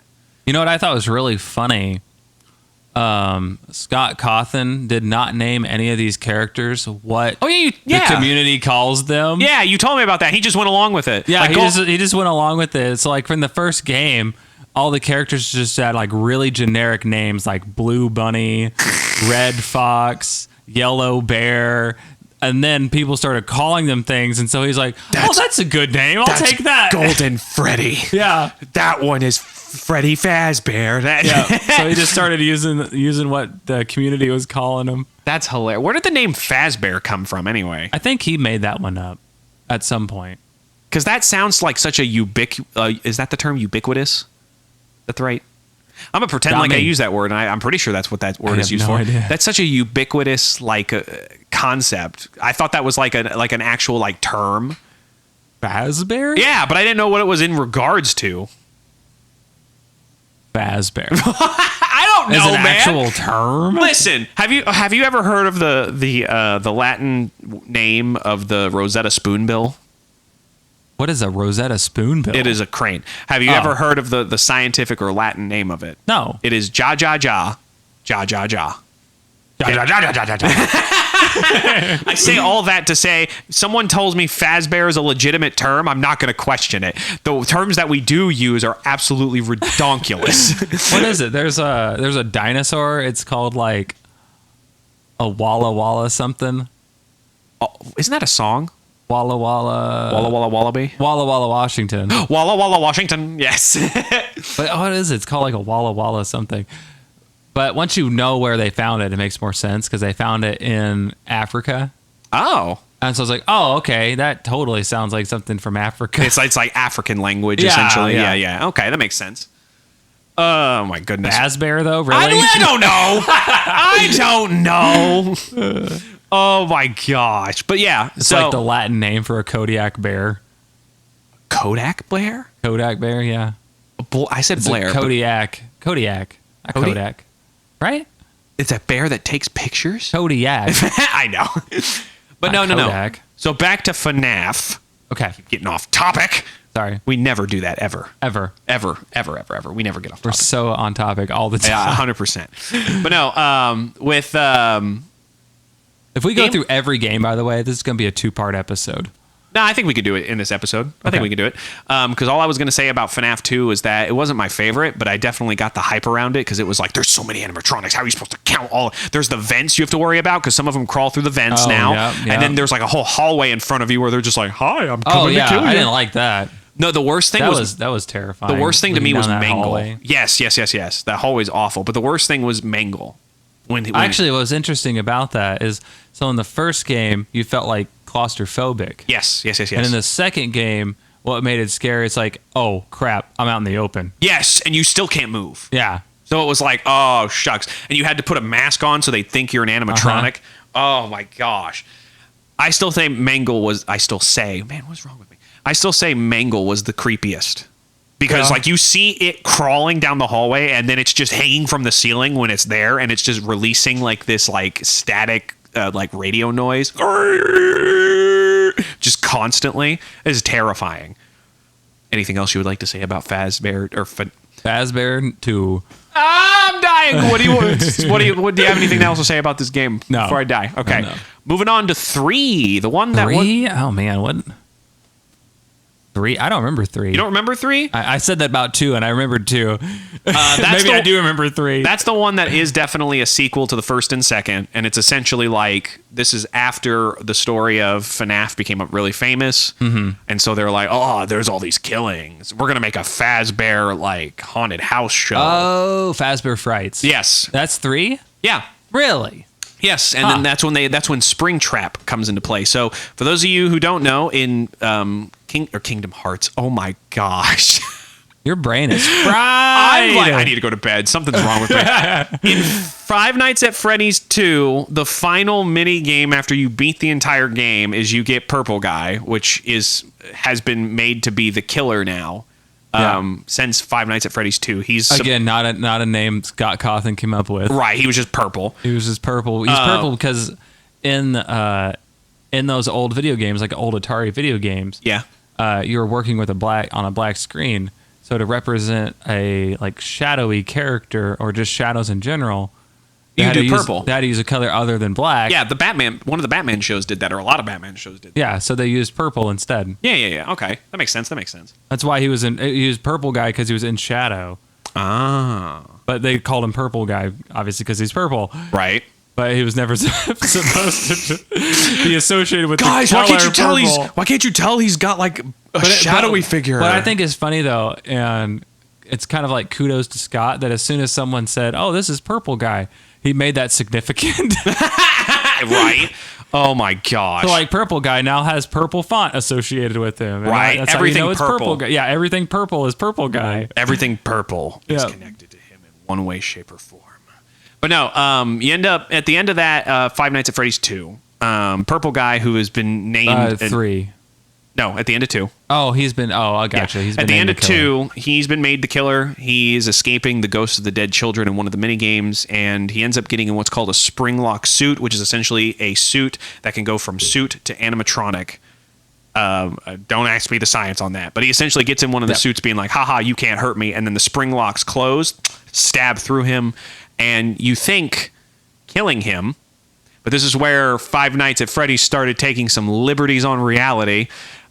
You know what I thought was really funny? Scott Cawthon did not name any of these characters what the community calls them. Yeah, you told me about that. He just went along with it. Yeah, he just went along with it. It's like from the first game, all the characters just had like really generic names like Blue Bunny, Red Fox, Yellow Bear. And then people started calling them things, and so he's like, that's a good name. I'll take that. Golden Freddy. Yeah. That one is Freddy Fazbear. So he just started using what the community was calling him. That's hilarious. Where did the name Fazbear come from anyway? I think he made that one up at some point. Because that sounds like such a is that the term ubiquitous? That's right. I'm going to pretend I use that word, and I'm pretty sure that's what that word is used for. Idea. That's such a ubiquitous concept. I thought that was like an actual term. Fazbear? Yeah, but I didn't know what it was in regards to. Fazbear. I don't know, As an man. actual term? Listen, have you ever heard of the Latin name of the Rosetta Spoonbill? What is a Rosetta Spoonbill? It is a crane. Have you ever heard of the scientific or Latin name of it? No. It is ja ja ja, ja ja ja. I say all that to say, someone tells me Fazbear is a legitimate term, I'm not going to question it. The terms that we do use are absolutely redonkulous. What is it? There's a dinosaur. It's called like a Walla Walla something. Oh, isn't that a song? Walla Walla. Walla Walla Wallaby? Walla Walla Washington. Walla Walla Washington, yes. But what is it? It's called like a Walla Walla something. But once you know where they found it, it makes more sense because they found it in Africa. Oh. And so I was like, oh, okay, that totally sounds like something from Africa. It's like African language, essentially. Yeah. Okay, that makes sense. Oh, my goodness. Fazbear, though? Really? I don't know. I don't know. Oh, my gosh. But yeah. It's like the Latin name for a Kodiak bear. Kodak Blair? Kodak bear, yeah. I said It's Blair. Kodiak. Kodiak. Not Kodak. Right? It's a bear that takes pictures? Kodiak. I know. But no. Kodak. So back to FNAF. Okay. Getting off topic. Sorry. We never do that ever. Ever. We never get off topic. We're so on topic all the time. Yeah, 100%. But no, with... if we go through every game, by the way, this is going to be a 2-part episode. No, I think we could do it in this episode. I think we could do it. Because all I was going to say about FNAF 2 is that it wasn't my favorite, but I definitely got the hype around it because it was like, there's so many animatronics. How are you supposed to count all? There's the vents you have to worry about because some of them crawl through the vents now. Yep. And then there's like a whole hallway in front of you where they're just like, hi, I'm coming to kill you. I didn't like that. No, the worst thing that was terrifying. The worst thing to me was Mangle. Hallway. Yes. That hallway's awful. But the worst thing was Mangle. Actually, what was interesting about that is, so in the first game, you felt like claustrophobic. Yes. And in the second game, what made it scary, it's like, oh, crap, I'm out in the open. Yes, and you still can't move. Yeah. So it was like, oh, shucks. And you had to put a mask on so they think you're an animatronic. Oh, my gosh. I still say Mangle was, man, what's wrong with me? I still say Mangle was the creepiest. Because, you see it crawling down the hallway, and then it's just hanging from the ceiling when it's there, and it's just releasing, this, static, radio noise. Just constantly. It is terrifying. Anything else you would like to say about Fazbear? Fazbear 2. I'm dying. What do you have anything else to say about this game before I die? Okay. No. Moving on to 3. The one that 3? Oh, man, what? 3? I don't remember 3. You don't remember 3? I said that about 2, and I remembered 2. I do remember 3. That's the one that is definitely a sequel to the first and second, and it's essentially this is after the story of FNAF became really famous, and so they're like, oh, there's all these killings. We're gonna make a Fazbear haunted house show. Oh, Fazbear Frights. Yes, that's 3. Yeah, really. Yes, and then that's when Springtrap comes into play. So for those of you who don't know, in Kingdom Hearts, oh my gosh. Your brain is fried. I need to go to bed. Something's wrong with me. In Five Nights at Freddy's 2, the final mini game after you beat the entire game is you get Purple Guy, which has been made to be the killer now. Since Five Nights at Freddy's 2. He's again not a name Scott Cawthon came up with. Right, he was just purple. He's purple because in those old video games, like old Atari video games, you were working with on a black screen. So to represent a shadowy character or just shadows in general, you do purple. They had to use a color other than black. Yeah, one of the Batman shows did that, or a lot of Batman shows did that. Yeah, so they used purple instead. Yeah. Okay, that makes sense. That's why he used Purple Guy, because he was in shadow. Ah. But they called him Purple Guy, obviously, because he's purple. Right. but he was never supposed to be associated with Guys, the color why can't you tell purple. why can't you tell he's got like a shadowy figure? What I think is funny though, and it's kind of like kudos to Scott that as soon as someone said, "Oh, this is purple guy," he made that significant. Right? Oh my gosh. So like purple guy now has purple font associated with him. And Right. That's Everything how you know it's purple. guy. Yeah, everything purple is purple guy. Everything purple is Yeah. connected to him in one way, shape, or form. But no, you end up at the end of that Five Nights at Freddy's 2. Purple guy who has been named 3. No, at the end of 2. Oh, he's been. Oh, I gotcha. Yeah. He's been At the end named of the killer. 2, he's been made the killer. He's escaping the ghosts of the dead children in one of the mini games, and he ends up getting in what's called a spring lock suit, which is essentially a suit that can go from suit to animatronic. Don't ask me the science on that, but he essentially gets in one of the suits being like, haha, you can't hurt me, and then the spring locks close, stab through him, and you think killing him, but this is where Five Nights at Freddy's started taking some liberties on reality,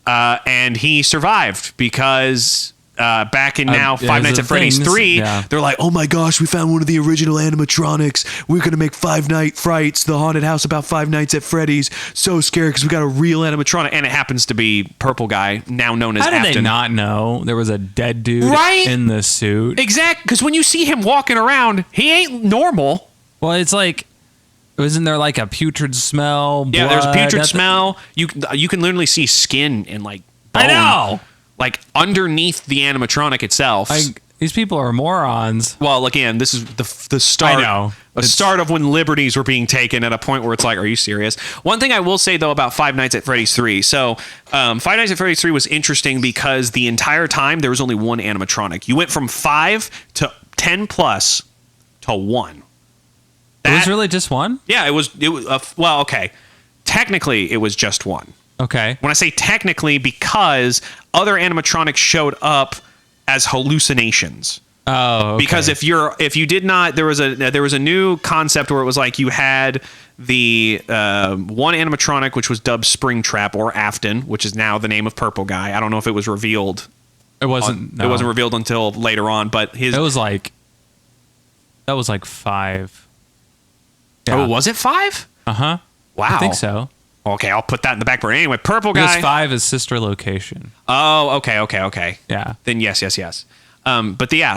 and he survived because back in now Five Nights at Freddy's 3, they're like, oh my gosh, we found one of the original animatronics. We're going to make Five Night Frights, the haunted house about Five Nights at Freddy's. So scared because we got a real animatronic. And it happens to be Purple Guy, now known as How did Afton. they not know there was a dead dude Right? in the suit? Exactly, because when you see him walking around, he ain't normal. Well, it's like, isn't there like a putrid smell? Yeah, there's a blood? putrid smell. You can literally see skin and like bone, I know. like underneath the animatronic itself. These people are morons. Well, again, this is the start. I know. The start of when liberties were being taken at a point where it's like, are you serious? One thing I will say though about Five Nights at Freddy's 3. So, Five Nights at Freddy's 3 was interesting because the entire time there was only one animatronic. You went from 5 to 10 plus to 1. It was really just one? Yeah, it was. Well, okay. Technically, it was just one. Okay. When I say technically, because other animatronics showed up as hallucinations. Oh, okay. Because if you did not, there was a new concept where it was like you had the one animatronic which was dubbed Springtrap or Afton, which is now the name of Purple Guy. I don't know if it was revealed. It wasn't. It wasn't revealed until later on, but It was like. That was like 5. Yeah. Oh, was it 5? Uh-huh. Wow. I think so. Okay, I'll put that in the back burner. Anyway, Purple Guy. Because 5 is sister location. Oh, okay. Yeah. Then yes.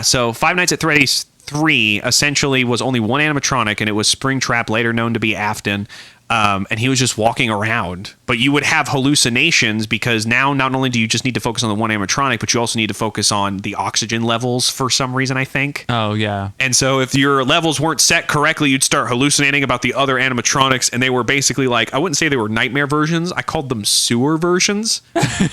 So Five Nights at Freddy's 3 essentially was only one animatronic, and it was Springtrap, later known to be Afton. And he was just walking around, but you would have hallucinations because now not only do you just need to focus on the one animatronic, but you also need to focus on the oxygen levels for some reason, I think. Oh, yeah. And so if your levels weren't set correctly, you'd start hallucinating about the other animatronics, and they were basically like, I wouldn't say they were nightmare versions. I called them sewer versions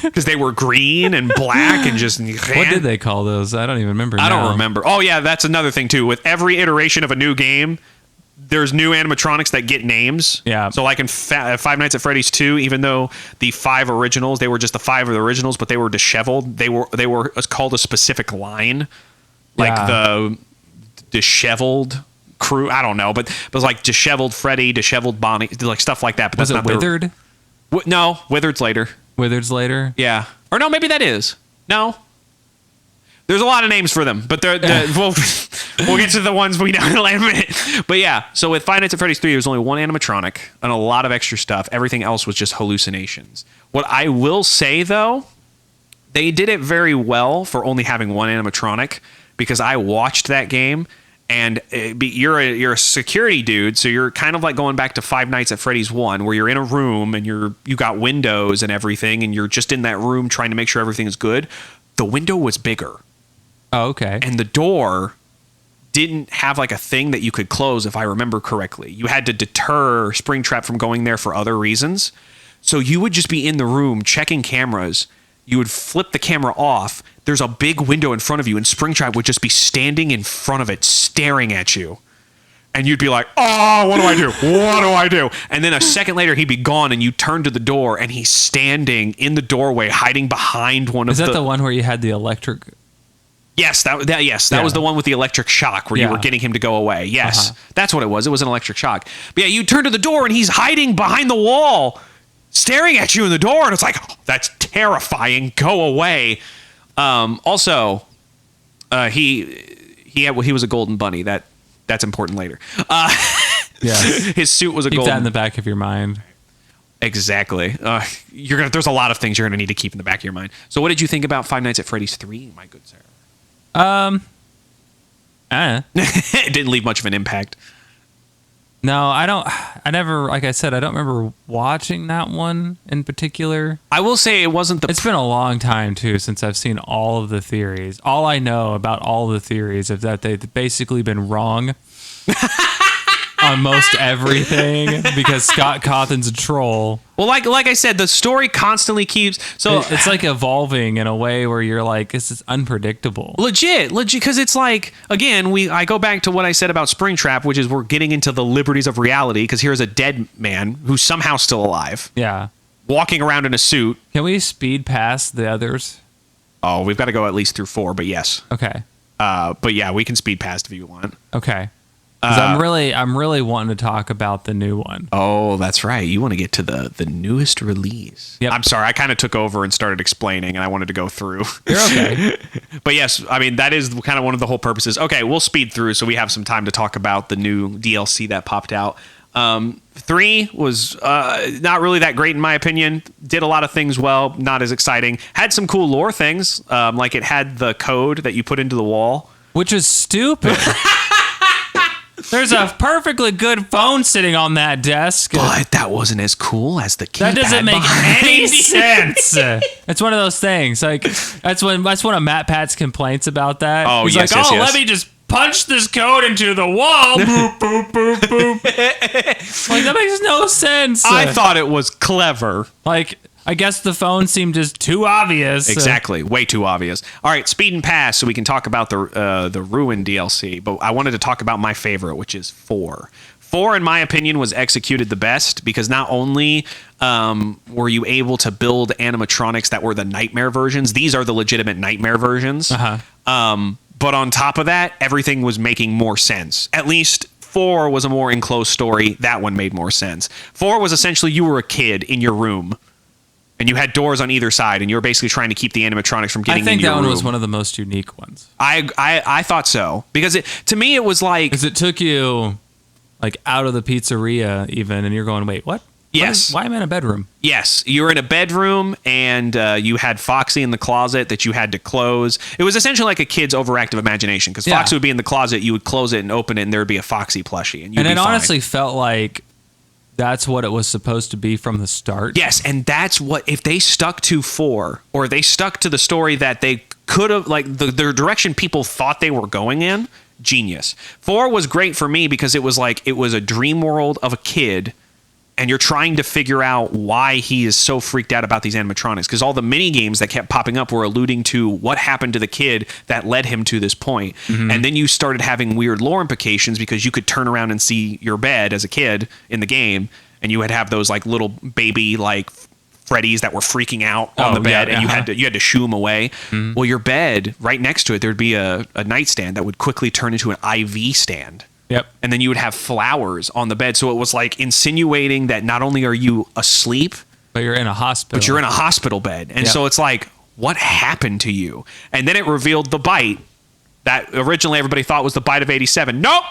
because they were green and black and just... What did they call those? I don't even remember. I don't remember. Oh, yeah, that's another thing, too. With every iteration of a new game, there's new animatronics that get names. Yeah. So like in Five Nights at Freddy's 2, even though the 5 originals, they were just the 5 of the originals, but they were disheveled. They were called a specific line, like the disheveled crew. I don't know, but it was like disheveled Freddy, disheveled Bonnie, like stuff like that. But Was that's it not Withered? No, Withered's later. Withered's later? Yeah. Or no, maybe that is. No. There's a lot of names for them, but we'll get to the ones we know in a minute. But yeah, so with Five Nights at Freddy's 3, there was only one animatronic and a lot of extra stuff. Everything else was just hallucinations. What I will say, though, they did it very well for only having one animatronic because I watched that game, and you're a security dude, so you're kind of like going back to Five Nights at Freddy's 1, where you're in a room and you got windows and everything, and you're just in that room trying to make sure everything is good. The window was bigger. Oh, okay. And the door didn't have like a thing that you could close, if I remember correctly. You had to deter Springtrap from going there for other reasons. So you would just be in the room checking cameras. You would flip the camera off. There's a big window in front of you, and Springtrap would just be standing in front of it, staring at you. And you'd be like, oh, what do I do? What do I do? And then a second later, he'd be gone, and you turn to the door, and he's standing in the doorway, hiding behind one of the... Is that the one where you had the electric... Yes, that was the one with the electric shock where you were getting him to go away. Yes, that's what it was. It was an electric shock. But yeah, you turn to the door and he's hiding behind the wall, staring at you in the door, and it's like, oh, that's terrifying. Go away. Also, he was a golden bunny. That's important later. Yes. His suit was a Keep golden. that in the back of your mind. Exactly. There's a lot of things you're gonna need to keep in the back of your mind. So, what did you think about Five Nights at Freddy's 3, my good sir? It didn't leave much of an impact. No, I never, like I said, I don't remember watching that one in particular. I will say it wasn't the. It's been a long time, too, since I've seen all of the theories. All I know about all the theories is that they've basically been wrong on most everything because Scott Cawthon's a troll. Well, like I said, the story constantly keeps. So It's like evolving in a way where you're like, this is unpredictable. legit, because it's like, again, I go back to what I said about Springtrap, which is we're getting into the liberties of reality because here's a dead man who's somehow still alive, Yeah. walking around in a suit. Can we speed past the others? Oh, we've got to go at least through 4, but yes. Okay. But yeah, we can speed past if you want. Okay. 'Cause I'm really wanting to talk about the new one. Oh, that's right. You want to get to the newest release. Yep. I'm sorry. I kind of took over and started explaining, and I wanted to go through. You're okay. But yes, I mean, that is kind of one of the whole purposes. Okay, we'll speed through so we have some time to talk about the new DLC that popped out. 3 was not really that great in my opinion. Did a lot of things well, not as exciting. Had some cool lore things, like it had the code that you put into the wall. Which is stupid. There's a perfectly good phone sitting on that desk. But that wasn't as cool as the keypad. That doesn't make behind any it. sense. It's one of those things. Like that's one of Matt Pat's complaints about that. Oh, He's yes, like, yes, oh, yes. let me just punch this code into the wall. Boop, boop, boop, boop. Like that makes no sense. I thought it was clever. Like I guess the phone seemed just too obvious. Exactly, way too obvious. All right, speed and pass, so we can talk about the Ruin DLC. But I wanted to talk about my favorite, which is 4. 4, in my opinion, was executed the best because not only were you able to build animatronics that were the nightmare versions, these are the legitimate nightmare versions. But on top of that, everything was making more sense. At least 4 was a more enclosed story. That one made more sense. 4 was essentially you were a kid in your room. And you had doors on either side, and you were basically trying to keep the animatronics from getting in your room. I think that one was one of the most unique ones. I thought so. Because to me, it was like... Because it took you like out of the pizzeria even, and you're going, wait, what? Yes. Why am I in a bedroom? Yes. You were in a bedroom, and you had Foxy in the closet that you had to close. It was essentially like a kid's overactive imagination, because Foxy would be in the closet, you would close it and open it, and there would be a Foxy plushie. And it honestly felt like that's what it was supposed to be from the start. Yes, and that's what, if they stuck to 4, or they stuck to the story that they could have, like the direction people thought they were going in, genius. 4 was great for me because it was like, it was a dream world of a kid, and you're trying to figure out why he is so freaked out about these animatronics, because all the mini games that kept popping up were alluding to what happened to the kid that led him to this point. And then you started having weird lore implications because you could turn around and see your bed as a kid in the game, and you would have those like little baby like Freddies that were freaking out on the bed, and you had to shoo them away. Well, your bed right next to it, there'd be a nightstand that would quickly turn into an IV stand. Yep. And then you would have flowers on the bed. So it was like insinuating that not only are you asleep, but you're in a hospital. But you're in a hospital bed. And so it's like, what happened to you? And then it revealed the bite that originally everybody thought was the bite of 87. Nope.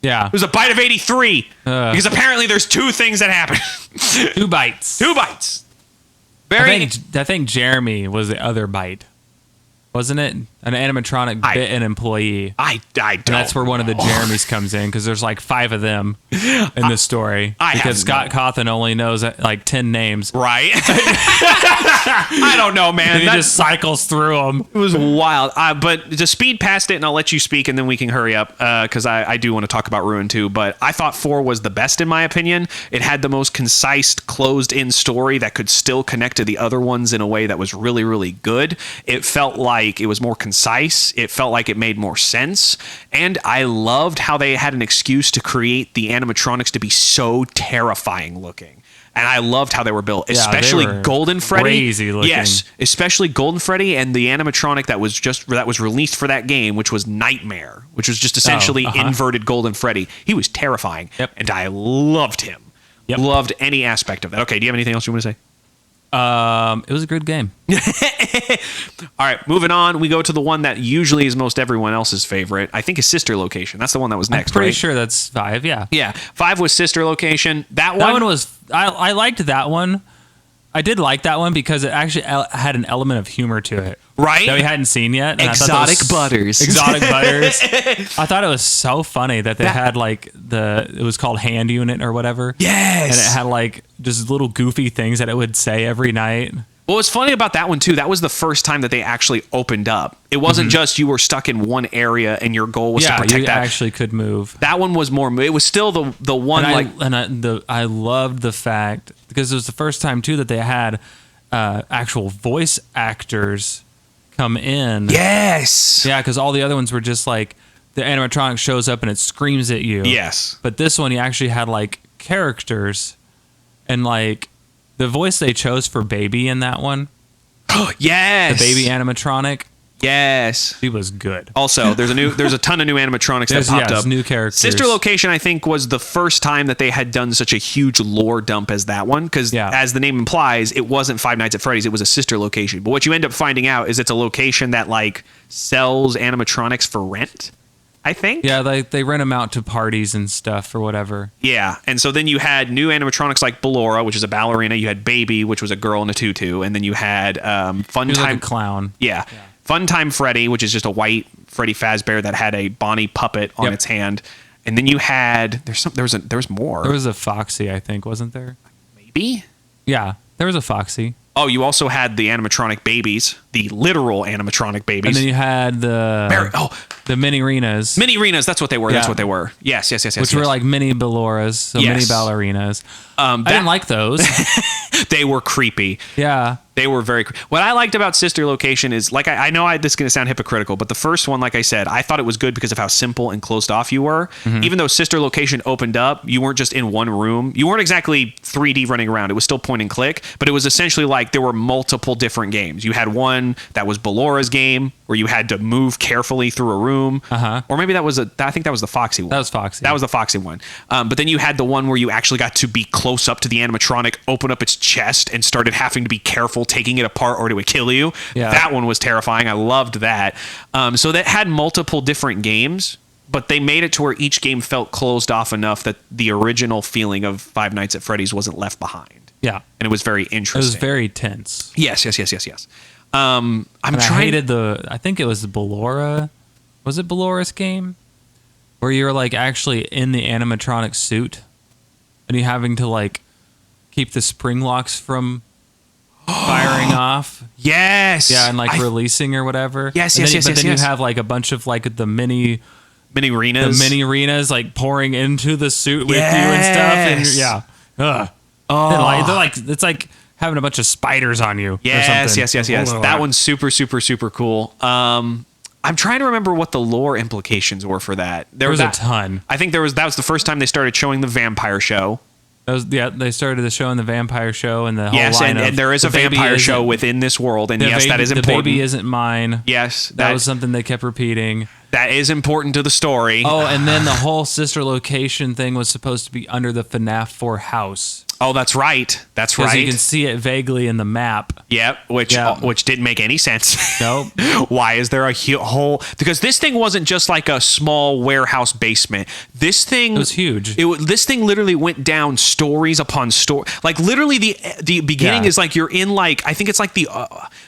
Yeah. It was a bite of 83. Because apparently there's 2 things that happen. 2 bites. 2 bites. I think Jeremy was the other bite. Wasn't it? An animatronic bit an employee. I don't. And that's where one of the Jeremys comes in, because there's like 5 of them in the story. Because Scott Cawthon only knows like 10 names. Right. I don't know, man. And he just cycles through them. It was wild. But to speed past it, and I'll let you speak, and then we can hurry up, because I do want to talk about Ruin 2. But I thought 4 was the best, in my opinion. It had the most concise, closed-in story that could still connect to the other ones in a way that was really, really good. It felt like it was more concise. It felt like it made more sense. And I loved how they had an excuse to create the animatronics to be so terrifying looking. And I loved how they were built, especially Golden Freddy. Crazy looking. Yes, especially Golden Freddy and the animatronic that was released for that game, which was Nightmare, which was just essentially inverted Golden Freddy. He was terrifying, and I loved him. Loved any aspect of that. Okay, do you have anything else you want to say? It was a good game. All right, moving on. We go to the one that usually is most everyone else's favorite. I think is Sister Location. That's the one that was next, I'm pretty right? sure that's 5. Yeah. Yeah, 5 was Sister Location. That That one one was. I liked that one. I did like that one because it actually had an element of humor to it. Right? That we hadn't seen yet. And Exotic butters. Exotic butters. I thought it was so funny that they had like it was called Hand Unit or whatever. Yes. And it had like just little goofy things that it would say every night. What was funny about that one too, that was the first time that they actually opened up. It wasn't just you were stuck in one area and your goal was to protect you that. actually could move. That one was more. It was still the one I loved the fact because it was the first time too that they had actual voice actors come in. Yes. Yeah, because all the other ones were just like the animatronic shows up and it screams at you. Yes. But this one, you actually had like characters and like the voice they chose for Baby in that one. Yes. The baby animatronic. Yes. She was good. Also, there's a ton of new animatronics that popped up. New characters. Sister Location, I think, was the first time that they had done such a huge lore dump as that one. Because as the name implies, it wasn't Five Nights at Freddy's. It was a sister location. But what you end up finding out is it's a location that like sells animatronics for rent, I think. Yeah, they rent them out to parties and stuff or whatever. Yeah, and so then you had new animatronics like Ballora, which is a ballerina. You had Baby, which was a girl in a tutu, and then you had Fun He was Time like a clown. Yeah. Fun Time Freddy, which is just a white Freddy Fazbear that had a Bonnie puppet on its hand, and then you had there was more. There was a Foxy, I think, wasn't there? Maybe. Yeah, there was a Foxy. Oh, you also had the animatronic babies, the literal animatronic babies. And then you had the mini arenas. Mini arenas, that's what they were. Yeah. That's what they were. Yes. Which were like mini balloras, so mini ballerinas. I didn't like those. They were creepy. Yeah. They were very. What I liked about Sister Location is, like, I know this is going to sound hypocritical, but the first one, like I said, I thought it was good because of how simple and closed off you were. Mm-hmm. Even though Sister Location opened up, you weren't just in one room. You weren't exactly 3D running around. It was still point and click, but it was essentially like there were multiple different games. You had one that was Ballora's game where you had to move carefully through a room. Or maybe I think that was the Foxy one. That was Foxy. That was the Foxy one. But then you had the one where you actually got to be close up to the animatronic, open up its chest, and started having to be careful taking it apart or it would kill you. Yeah. That one was terrifying. I loved that. So that had multiple different games, but they made it to where each game felt closed off enough that the original feeling of Five Nights at Freddy's wasn't left behind. Yeah. And it was very interesting. It was very tense. Yes. I hated I think it was the Ballora. Was it Ballora's game? Where you're like actually in the animatronic suit and you're having to like keep the spring locks from firing off. Yes. Yeah, and like releasing or whatever. Yes. But then you have like a bunch of like the mini arenas like pouring into the suit with you and stuff. And yeah. Ugh. Oh. They're like it's like having a bunch of spiders on you. Yes. That one's super, super, super cool. I'm trying to remember what the lore implications were for that. There was a ton. I think that was the first time they started showing the vampire show. They started the show in the vampire show and the whole line and there is a vampire show within this world, and yes, that is important. The baby isn't mine. Yes, that was something they kept repeating. That is important to the story. Oh, and then the whole Sister Location thing was supposed to be under the FNAF 4 house. Oh, that's right. That's right. Because you can see it vaguely in the map. Yep, which didn't make any sense. Nope. Why is there a whole... Because this thing wasn't just like a small warehouse basement. This thing... It was huge. This thing literally went down stories upon story. Like, literally, the beginning is like you're in, like... I think it's like the...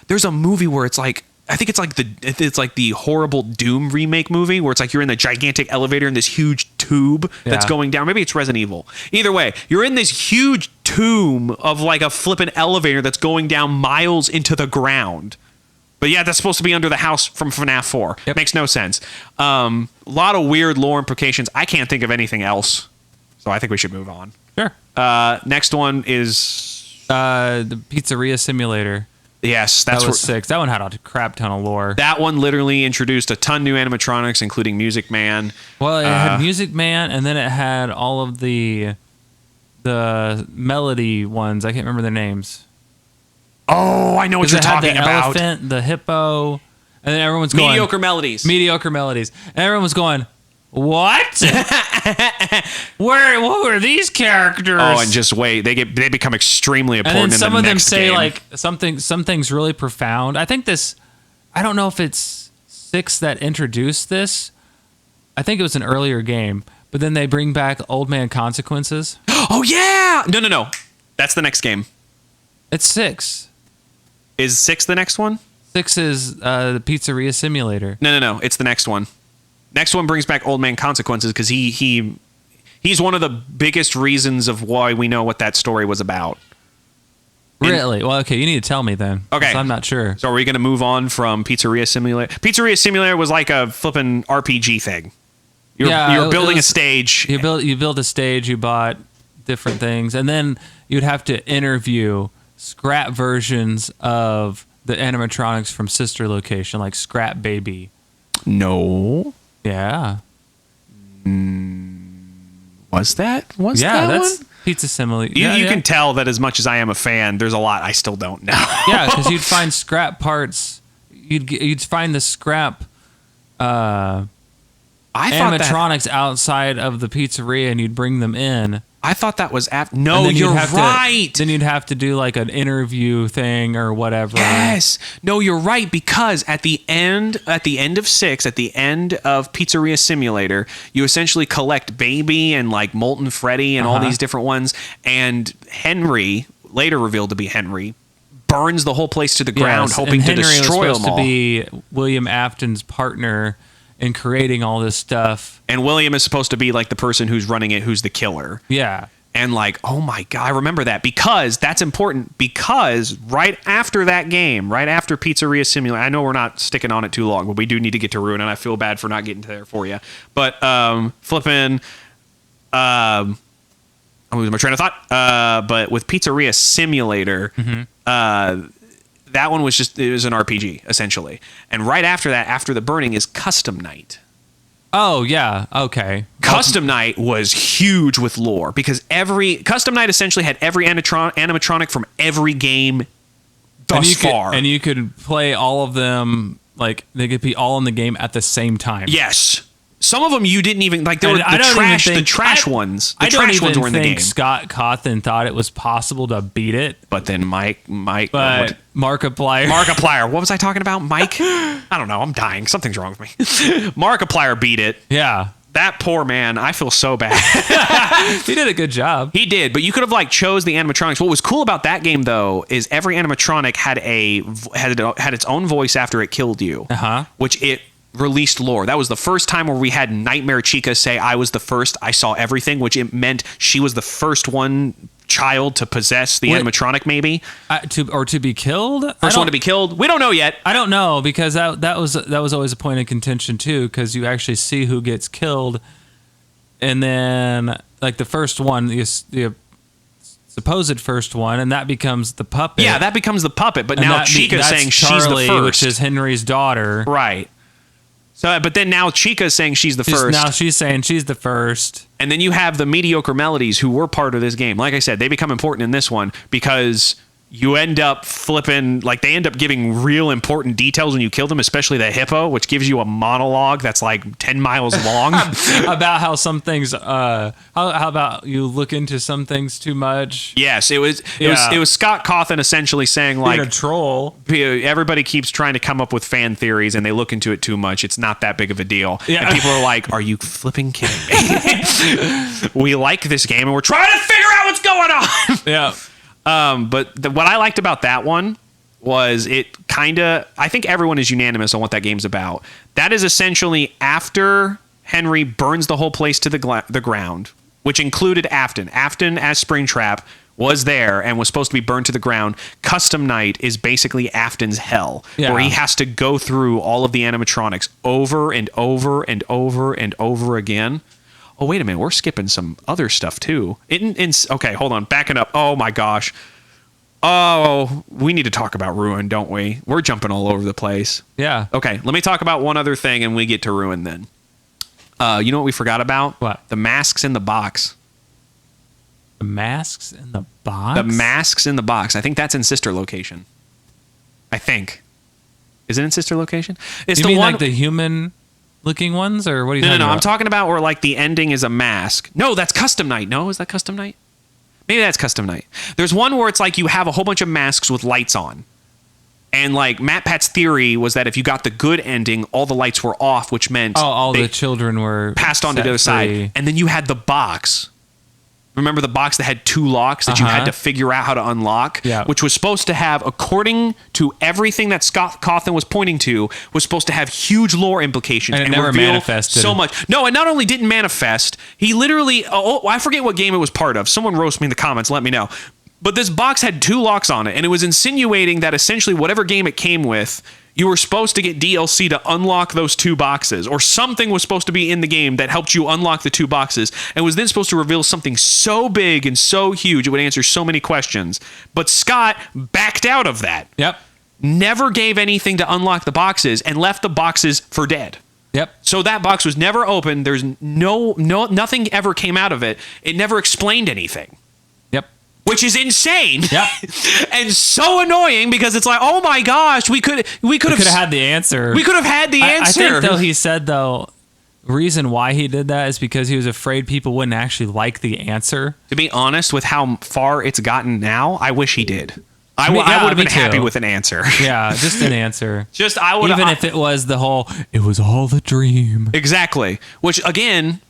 there's a movie where it's like... I think it's like the horrible Doom remake movie where it's like you're in the gigantic elevator in this huge tube that's going down. Maybe it's Resident Evil. Either way, you're in this huge tomb of like a flippin' elevator that's going down miles into the ground. But yeah, that's supposed to be under the house from FNAF 4. Yep. Makes no sense. A lot of weird lore implications. I can't think of anything else. So I think we should move on. Sure. Next one is... the Pizzeria Simulator. Yes, that was 6. That one had a crap ton of lore. That one literally introduced a ton new animatronics, including Music Man. Well, it had Music Man, and then it had all of the melody ones. I can't remember their names. Oh, I know what you're talking about. The elephant, the hippo, and then everyone's going... Mediocre Melodies. And everyone was going, what? What were these characters? Oh, and just wait. They become extremely And important then some in of the them next say game. like something's really profound. I don't know if it's 6 that introduced this. I think it was an earlier game, but then they bring back Old Man Consequences. Oh, yeah! No. That's the next game. It's 6. Is 6 the next one? 6 is the Pizzeria Simulator. No. It's the next one. Next one brings back Old Man Consequences because he's one of the biggest reasons of why we know what that story was about. Really? Well, okay, you need to tell me then. Okay. 'Cause I'm not sure. So are we going to move on from Pizzeria Simulator? Pizzeria Simulator was like a flipping RPG thing. You're building a stage. You build a stage, you bought different things, and then you'd have to interview scrap versions of the animatronics from sister location, like Scrap Baby. No. Yeah. Was that? Yeah, that's one? Pizza Simulator. You can tell that as much as I am a fan, there's a lot I still don't know. Yeah, because you'd find scrap parts. You'd find the scrap I thought animatronics outside of the pizzeria, and you'd bring them in. I thought that was after. And No, then you're have right. Then you'd have to do like an interview thing or whatever. Yes. No, you're right, because at the end of 6, at the end of Pizzeria Simulator, you essentially collect Baby and like Molten Freddy and all these different ones, and Henry, later revealed to be Henry, burns the whole place to the ground, Yes, hoping and to Henry destroy was them all. supposed to be William Afton's partner in creating all this stuff. And William is supposed to be like the person who's running it, who's the killer. Yeah. And like, oh my God, I remember that, because that's important, because right after that game, right after Pizzeria Simulator, I know we're not sticking on it too long, but we do need to get to Ruin, and I feel bad for not getting to there for you. But flipping, I'm losing my train of thought. But with Pizzeria Simulator, that one was it was an RPG, essentially. And right after that, after the burning, is Custom Night. Oh, yeah. Okay. Custom Night was huge with lore, because Custom Night essentially had every animatronic from every game thus far. And you could play all of them, like, they could be all in the game at the same time. Yes. Some of them you didn't even like. They were I don't even think- the trash ones. The I don't trash even ones were in the think game. Scott Cawthon thought it was possible to beat it. But then Mike, But Markiplier. Markiplier. What was I talking about? Mike? I don't know. I'm dying. Something's wrong with me. Markiplier beat it. Yeah. That poor man. I feel so bad. He did a good job. He did, but you could have like chose the animatronics. What was cool about that game though is every animatronic had its own voice after it killed you, which it released lore. That was the first time where we had Nightmare Chica say, "I was the first. I saw everything," which it meant she was the first child to possess the animatronic, maybe to be killed. First one to be killed. We don't know yet. I don't know, because that was always a point of contention too, because you actually see who gets killed, and then like the first one, the supposed first one, and that becomes the puppet. Yeah, that becomes the puppet. But And now that's Chica's saying Charlie, she's the first, which is Henry's daughter. Right. So, but then now Chica's saying she's the first. Now she's saying she's the first. And then you have the mediocre melodies who were part of this game. Like I said, they become important in this one because you end up flipping, like they end up giving real important details when you kill them, especially the hippo, which gives you a monologue that's like 10 miles long. About how some things, how about you look into some things too much? Yes, it was Scott Cawthon essentially saying like, being a troll. Everybody keeps trying to come up with fan theories and they look into it too much. It's not that big of a deal. Yeah. And people are like, are you flipping kidding me? We like this game and we're trying to figure out what's going on. Yeah. But what I liked about that one was it kind of, I think everyone is unanimous on what that game's about. That is essentially after Henry burns the whole place to the ground, which included Afton. Afton as Springtrap was there and was supposed to be burned to the ground. Custom Night is basically Afton's hell, where he has to go through all of the animatronics over and over and over and over again. Oh, wait a minute. We're skipping some other stuff, too. Okay, hold on. Backing up. Oh, my gosh. Oh, we need to talk about Ruin, don't we? We're jumping all over the place. Yeah. Okay, let me talk about one other thing, and we get to Ruin then. You know what we forgot about? What? The masks in the box. The masks in the box? The masks in the box. I think that's in Sister Location. I think. Is it in Sister Location? It's You the mean one like the human looking ones, or what are you No, talking about? I'm talking about where like the ending is a mask. No, that's Custom Night. No, is that Custom Night? Maybe that's Custom Night. There's one where it's like you have a whole bunch of masks with lights on. And like Matt Pat's theory was that if you got the good ending, all the lights were off, which meant all the children were passed on to the other side. And then you had the box. Remember the box that had 2 locks that you had to figure out how to unlock? Yeah. Which was supposed to have, according to everything that Scott Cawthon was pointing to, was supposed to have huge lore implications. And it never reveal manifested. so much. No, it not only didn't manifest, he literally, I forget what game it was part of. Someone roast me in the comments, let me know. But this box had 2 locks on it, and it was insinuating that essentially whatever game it came with, you were supposed to get DLC to unlock those 2 boxes, or something was supposed to be in the game that helped you unlock the 2 boxes, and was then supposed to reveal something so big and so huge it would answer so many questions. But Scott backed out of that. Yep. Never gave anything to unlock the boxes and left the boxes for dead. Yep. So that box was never opened. There's nothing ever came out of it. It never explained anything. Yep. Which is insane. Yep. And so annoying because it's like, oh my gosh, we could have had the answer. We could have had the answer. I think though he said reason why he did that is because he was afraid people wouldn't actually like the answer. To be honest, with how far it's gotten now, I wish he did. I would have been happy with an answer. Yeah, just an answer. I would even if it was it was all a dream. Exactly. Which again,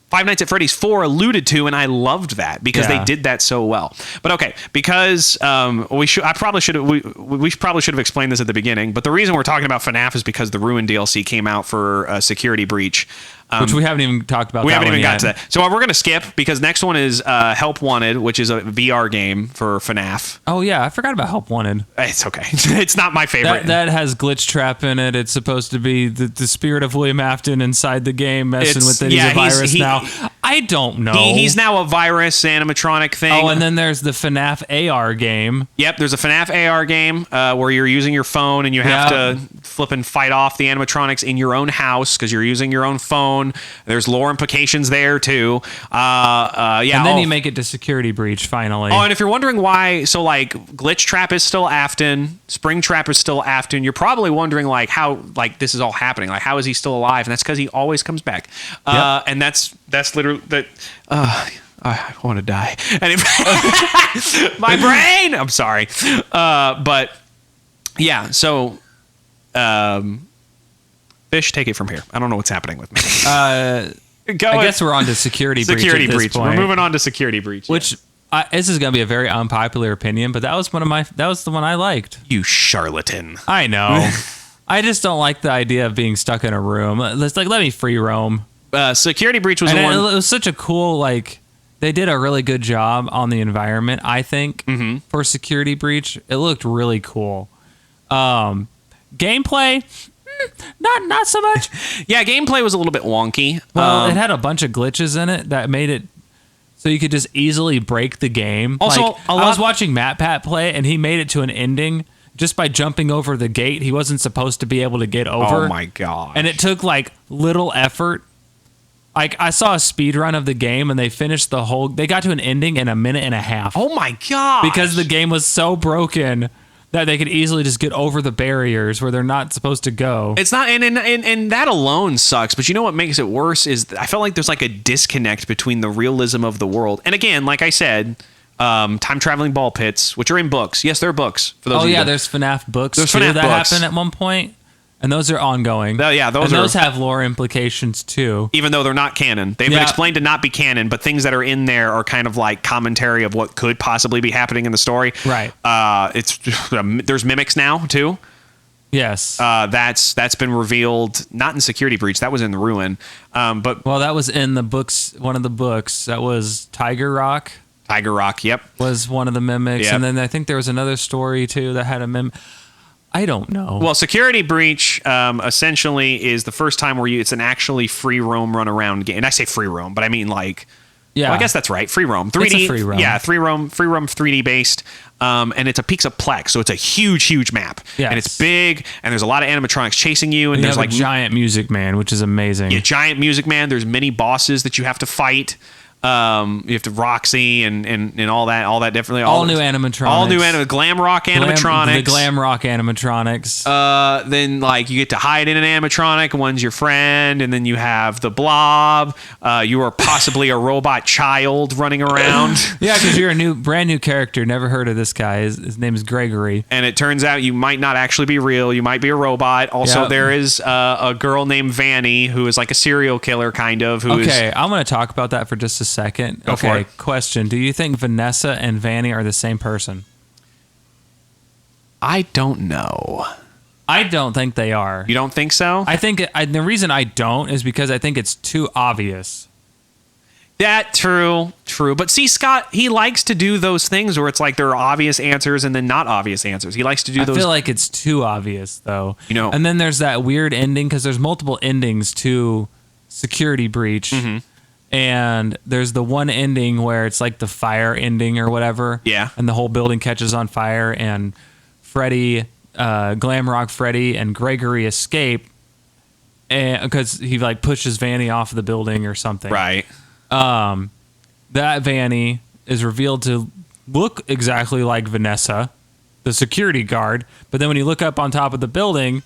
Five Nights at Freddy's 4 alluded to, and I loved that because they did that so well. But okay, because we probably should have explained this at the beginning. But the reason we're talking about FNAF is because the Ruin DLC came out for Security Breach. Which we haven't even talked about. We haven't even got to that. So we're going to skip because next one is Help Wanted, which is a VR game for FNAF. Oh, yeah. I forgot about Help Wanted. It's okay. It's not my favorite. That has Glitch Trap in it. It's supposed to be the spirit of William Afton inside the game messing with it. He's a virus now. I don't know. He's now a virus animatronic thing. Oh, and then there's the FNAF AR game. Yep, there's a FNAF AR game where you're using your phone and you have to flip and fight off the animatronics in your own house because you're using your own phone. There's lore implications there too. And then you make it to Security Breach finally. Oh, and if you're wondering why, so like Glitch Trap is still Afton, Spring Trap is still Afton. You're probably wondering like how like this is all happening. Like how is he still alive? And that's because he always comes back. And that's literally that. I want to die. Anyway, my brain. I'm sorry, but yeah. So. Fish, take it from here. I don't know what's happening with me. I guess we're on to Security Breach. Security Breach. We're moving on to Security Breach. Which this is going to be a very unpopular opinion, but that was the one I liked. You charlatan. I know. I just don't like the idea of being stuck in a room. Let me free roam. Security Breach was the one. It was such a cool they did a really good job on the environment. I think for Security Breach, it looked really cool. Gameplay. Not so much. Yeah, gameplay was a little bit wonky. Well, it had a bunch of glitches in it that made it so you could just easily break the game. Also, I was watching Matt Pat play, and he made it to an ending just by jumping over the gate he wasn't supposed to be able to get over. Oh my god! And it took little effort. I saw a speed run of the game, and they finished they got to an ending in a minute and a half. Oh my god! Because the game was so broken that they could easily just get over the barriers where they're not supposed to go. It's not, and that alone sucks. But you know what makes it worse is I felt like there's a disconnect between the realism of the world. And again, like I said, time traveling ball pits, which are in books. Yes, they're books. For those. Oh yeah, there's FNAF books too that happen at one point. And those are ongoing. Those have lore implications too. Even though they're not canon. They've been explained to not be canon, but things that are in there are kind of like commentary of what could possibly be happening in the story. Right. There's mimics now too. Yes. That's been revealed, not in Security Breach. That was in the Ruin. But that was in the books. One of the books. That was Tiger Rock. Tiger Rock, yep. Was one of the mimics. Yep. And then I think there was another story too that had a mimic. I don't know. Well, Security Breach essentially is the first time where it's an actually free roam run around game. And I say free roam, but I mean well, I guess that's right. Free roam. 3D. It's a free roam. Yeah, free roam 3D based. And it's a Pixaplex, so it's a huge map. Yes. And it's big, and there's a lot of animatronics chasing you. And there's a giant Music Man, which is amazing. Yeah, giant Music Man. There's many bosses that you have to fight. You have to Roxy and all that differently. All new animatronics. All new glam rock animatronics. The glam rock animatronics. Then like you get to hide in an animatronic. One's your friend, and then you have the blob. You are possibly a robot child running around. Yeah, because you're a brand new character. Never heard of this guy. His name is Gregory. And it turns out you might not actually be real. You might be a robot. Also, there is a girl named Vanny who is like a serial killer kind of. Okay, I'm going to talk about that for just a second. Go for it. Question. Do you think Vanessa and Vanny are the same person? I don't know. I don't think they are. You don't think so? I think the reason I don't is because I think it's too obvious. That true. But see, Scott, he likes to do those things where it's like there are obvious answers and then not obvious answers. He likes to do those. I feel like it's too obvious, though. And then there's that weird ending because there's multiple endings to Security Breach. Mm-hmm. And there's the one ending where it's like the fire ending or whatever. Yeah. And the whole building catches on fire and Freddy, Glam Rock Freddy and Gregory escape because he like pushes Vanny off the building or something. Right. That Vanny is revealed to look exactly like Vanessa, the security guard. But then when you look up on top of the building,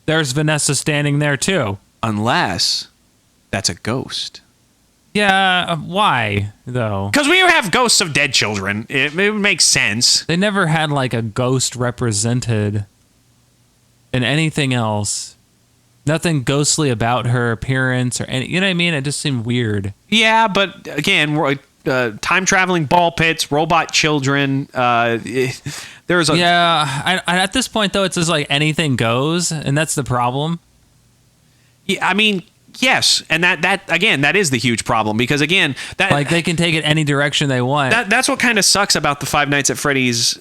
there's Vanessa standing there too. Unless that's a ghost. Yeah, why, though? Because we have ghosts of dead children. It makes sense. They never had, like, a ghost represented in anything else. Nothing ghostly about her appearance or any... You know what I mean? It just seemed weird. Yeah, but, again, time-traveling ball pits, robot children... there's a... Yeah, at this point, though, it's just, like, anything goes, and that's the problem. Yeah, I mean... Yes, and that again, that is the huge problem because again, that like they can take it any direction they want. That's what kind of sucks about the Five Nights at Freddy's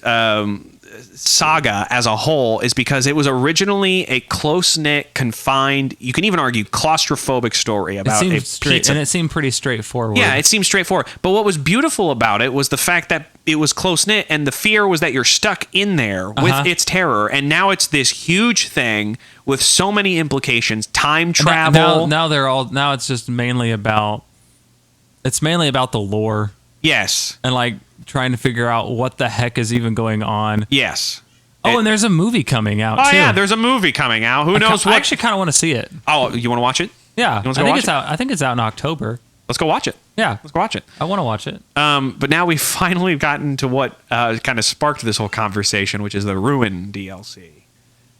saga as a whole is because it was originally a close-knit, confined, you can even argue claustrophobic story about a pizza. And it seemed pretty straightforward. Yeah, it seemed straightforward. But what was beautiful about it was the fact that it was close-knit and the fear was that you're stuck in there with its terror. And now it's this huge thing with so many implications, time travel. Now it's just mainly about the lore. Yes. And like trying to figure out what the heck is even going on. Yes. And there's a movie coming out too. Oh yeah, there's a movie coming out. Who knows what? I actually kind of want to see it. Oh, you want to watch it? Yeah. I think it's out in October. Let's go watch it. Yeah. Let's go watch it. I want to watch it. But now we've finally gotten to what kind of sparked this whole conversation, which is the Ruin DLC.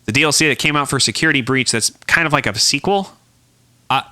The DLC that came out for Security Breach that's kind of like a sequel.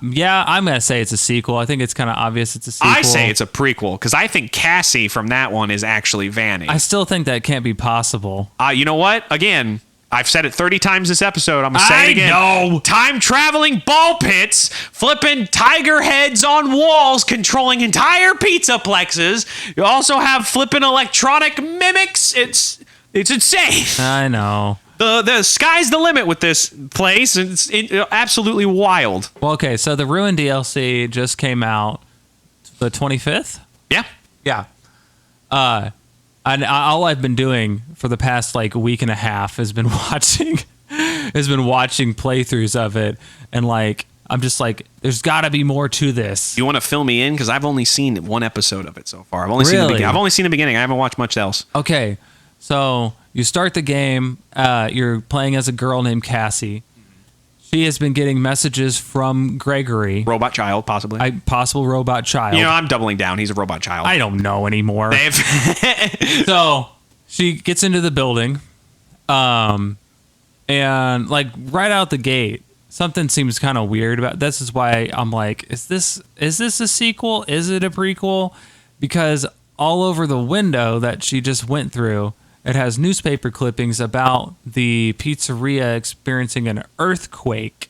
Yeah, I'm going to say it's a sequel. I think it's kind of obvious it's a sequel. I say it's a prequel because I think Cassie from that one is actually Vanny. I still think that can't be possible. You know what? Again, I've said it 30 times this episode. I'm going to say it again. I know. Time-traveling ball pits, flipping tiger heads on walls, controlling entire pizza plexes. You also have flipping electronic mimics. It's insane. I know. The sky's the limit with this place. It's absolutely wild. Well, okay, so the Ruin DLC just came out the 25th? Yeah. Yeah. And all I've been doing for the past like week and a half has been watching playthroughs of it, and like I'm just like, there's got to be more to this. You want to fill me in because I've only seen one episode of it so far. I've only seen the beginning. I've only seen the beginning. I haven't watched much else. Okay, so you start the game. You're playing as a girl named Cassie. She has been getting messages from Gregory. Robot child, possibly. Possible robot child. You know, I'm doubling down. He's a robot child. I don't know anymore. So she gets into the building, and like right out the gate, something seems kind of weird about. This is why I'm like, is this a sequel? Is it a prequel? Because all over the window that she just went through, it has newspaper clippings about the pizzeria experiencing an earthquake.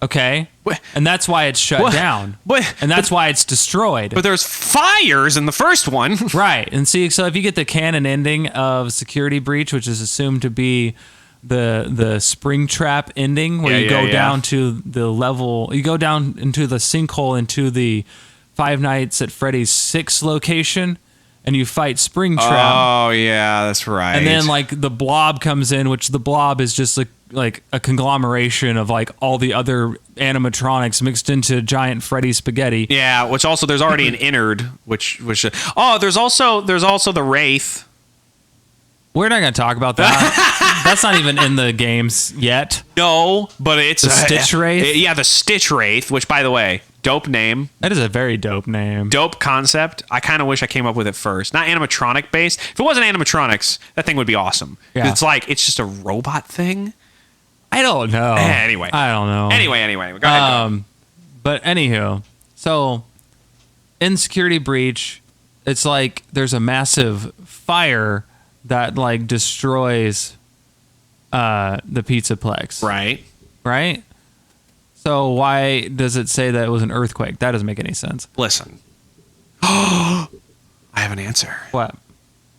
Okay? And that's why it's shut down. And that's why it's destroyed. But there's fires in the first one. Right. And see, so if you get the canon ending of Security Breach, which is assumed to be the spring trap ending, where you go down to the level, you go down into the sinkhole into the Five Nights at Freddy's 6 location, and you fight Springtrap. Oh, yeah, that's right. And then, like, the blob comes in, which the blob is just like a conglomeration of like all the other animatronics mixed into giant Freddy spaghetti. Yeah, which also there's already an innard, which there's also the Wraith. We're not going to talk about that. That's not even in the games yet. No, but it's the Stitch Wraith. Yeah, the Stitch Wraith, which by the way, dope name. That is a very dope name. Dope concept. I kind of wish I came up with it first. Not animatronic based. If it wasn't animatronics, that thing would be awesome. Yeah. It's just a robot thing. I don't know. Anyway. I don't know. Anyway. Go ahead. But anywho, so in Security Breach, it's like there's a massive fire that like destroys the Pizzaplex. Right? So why does it say that it was an earthquake? That doesn't make any sense. Listen. I have an answer. What?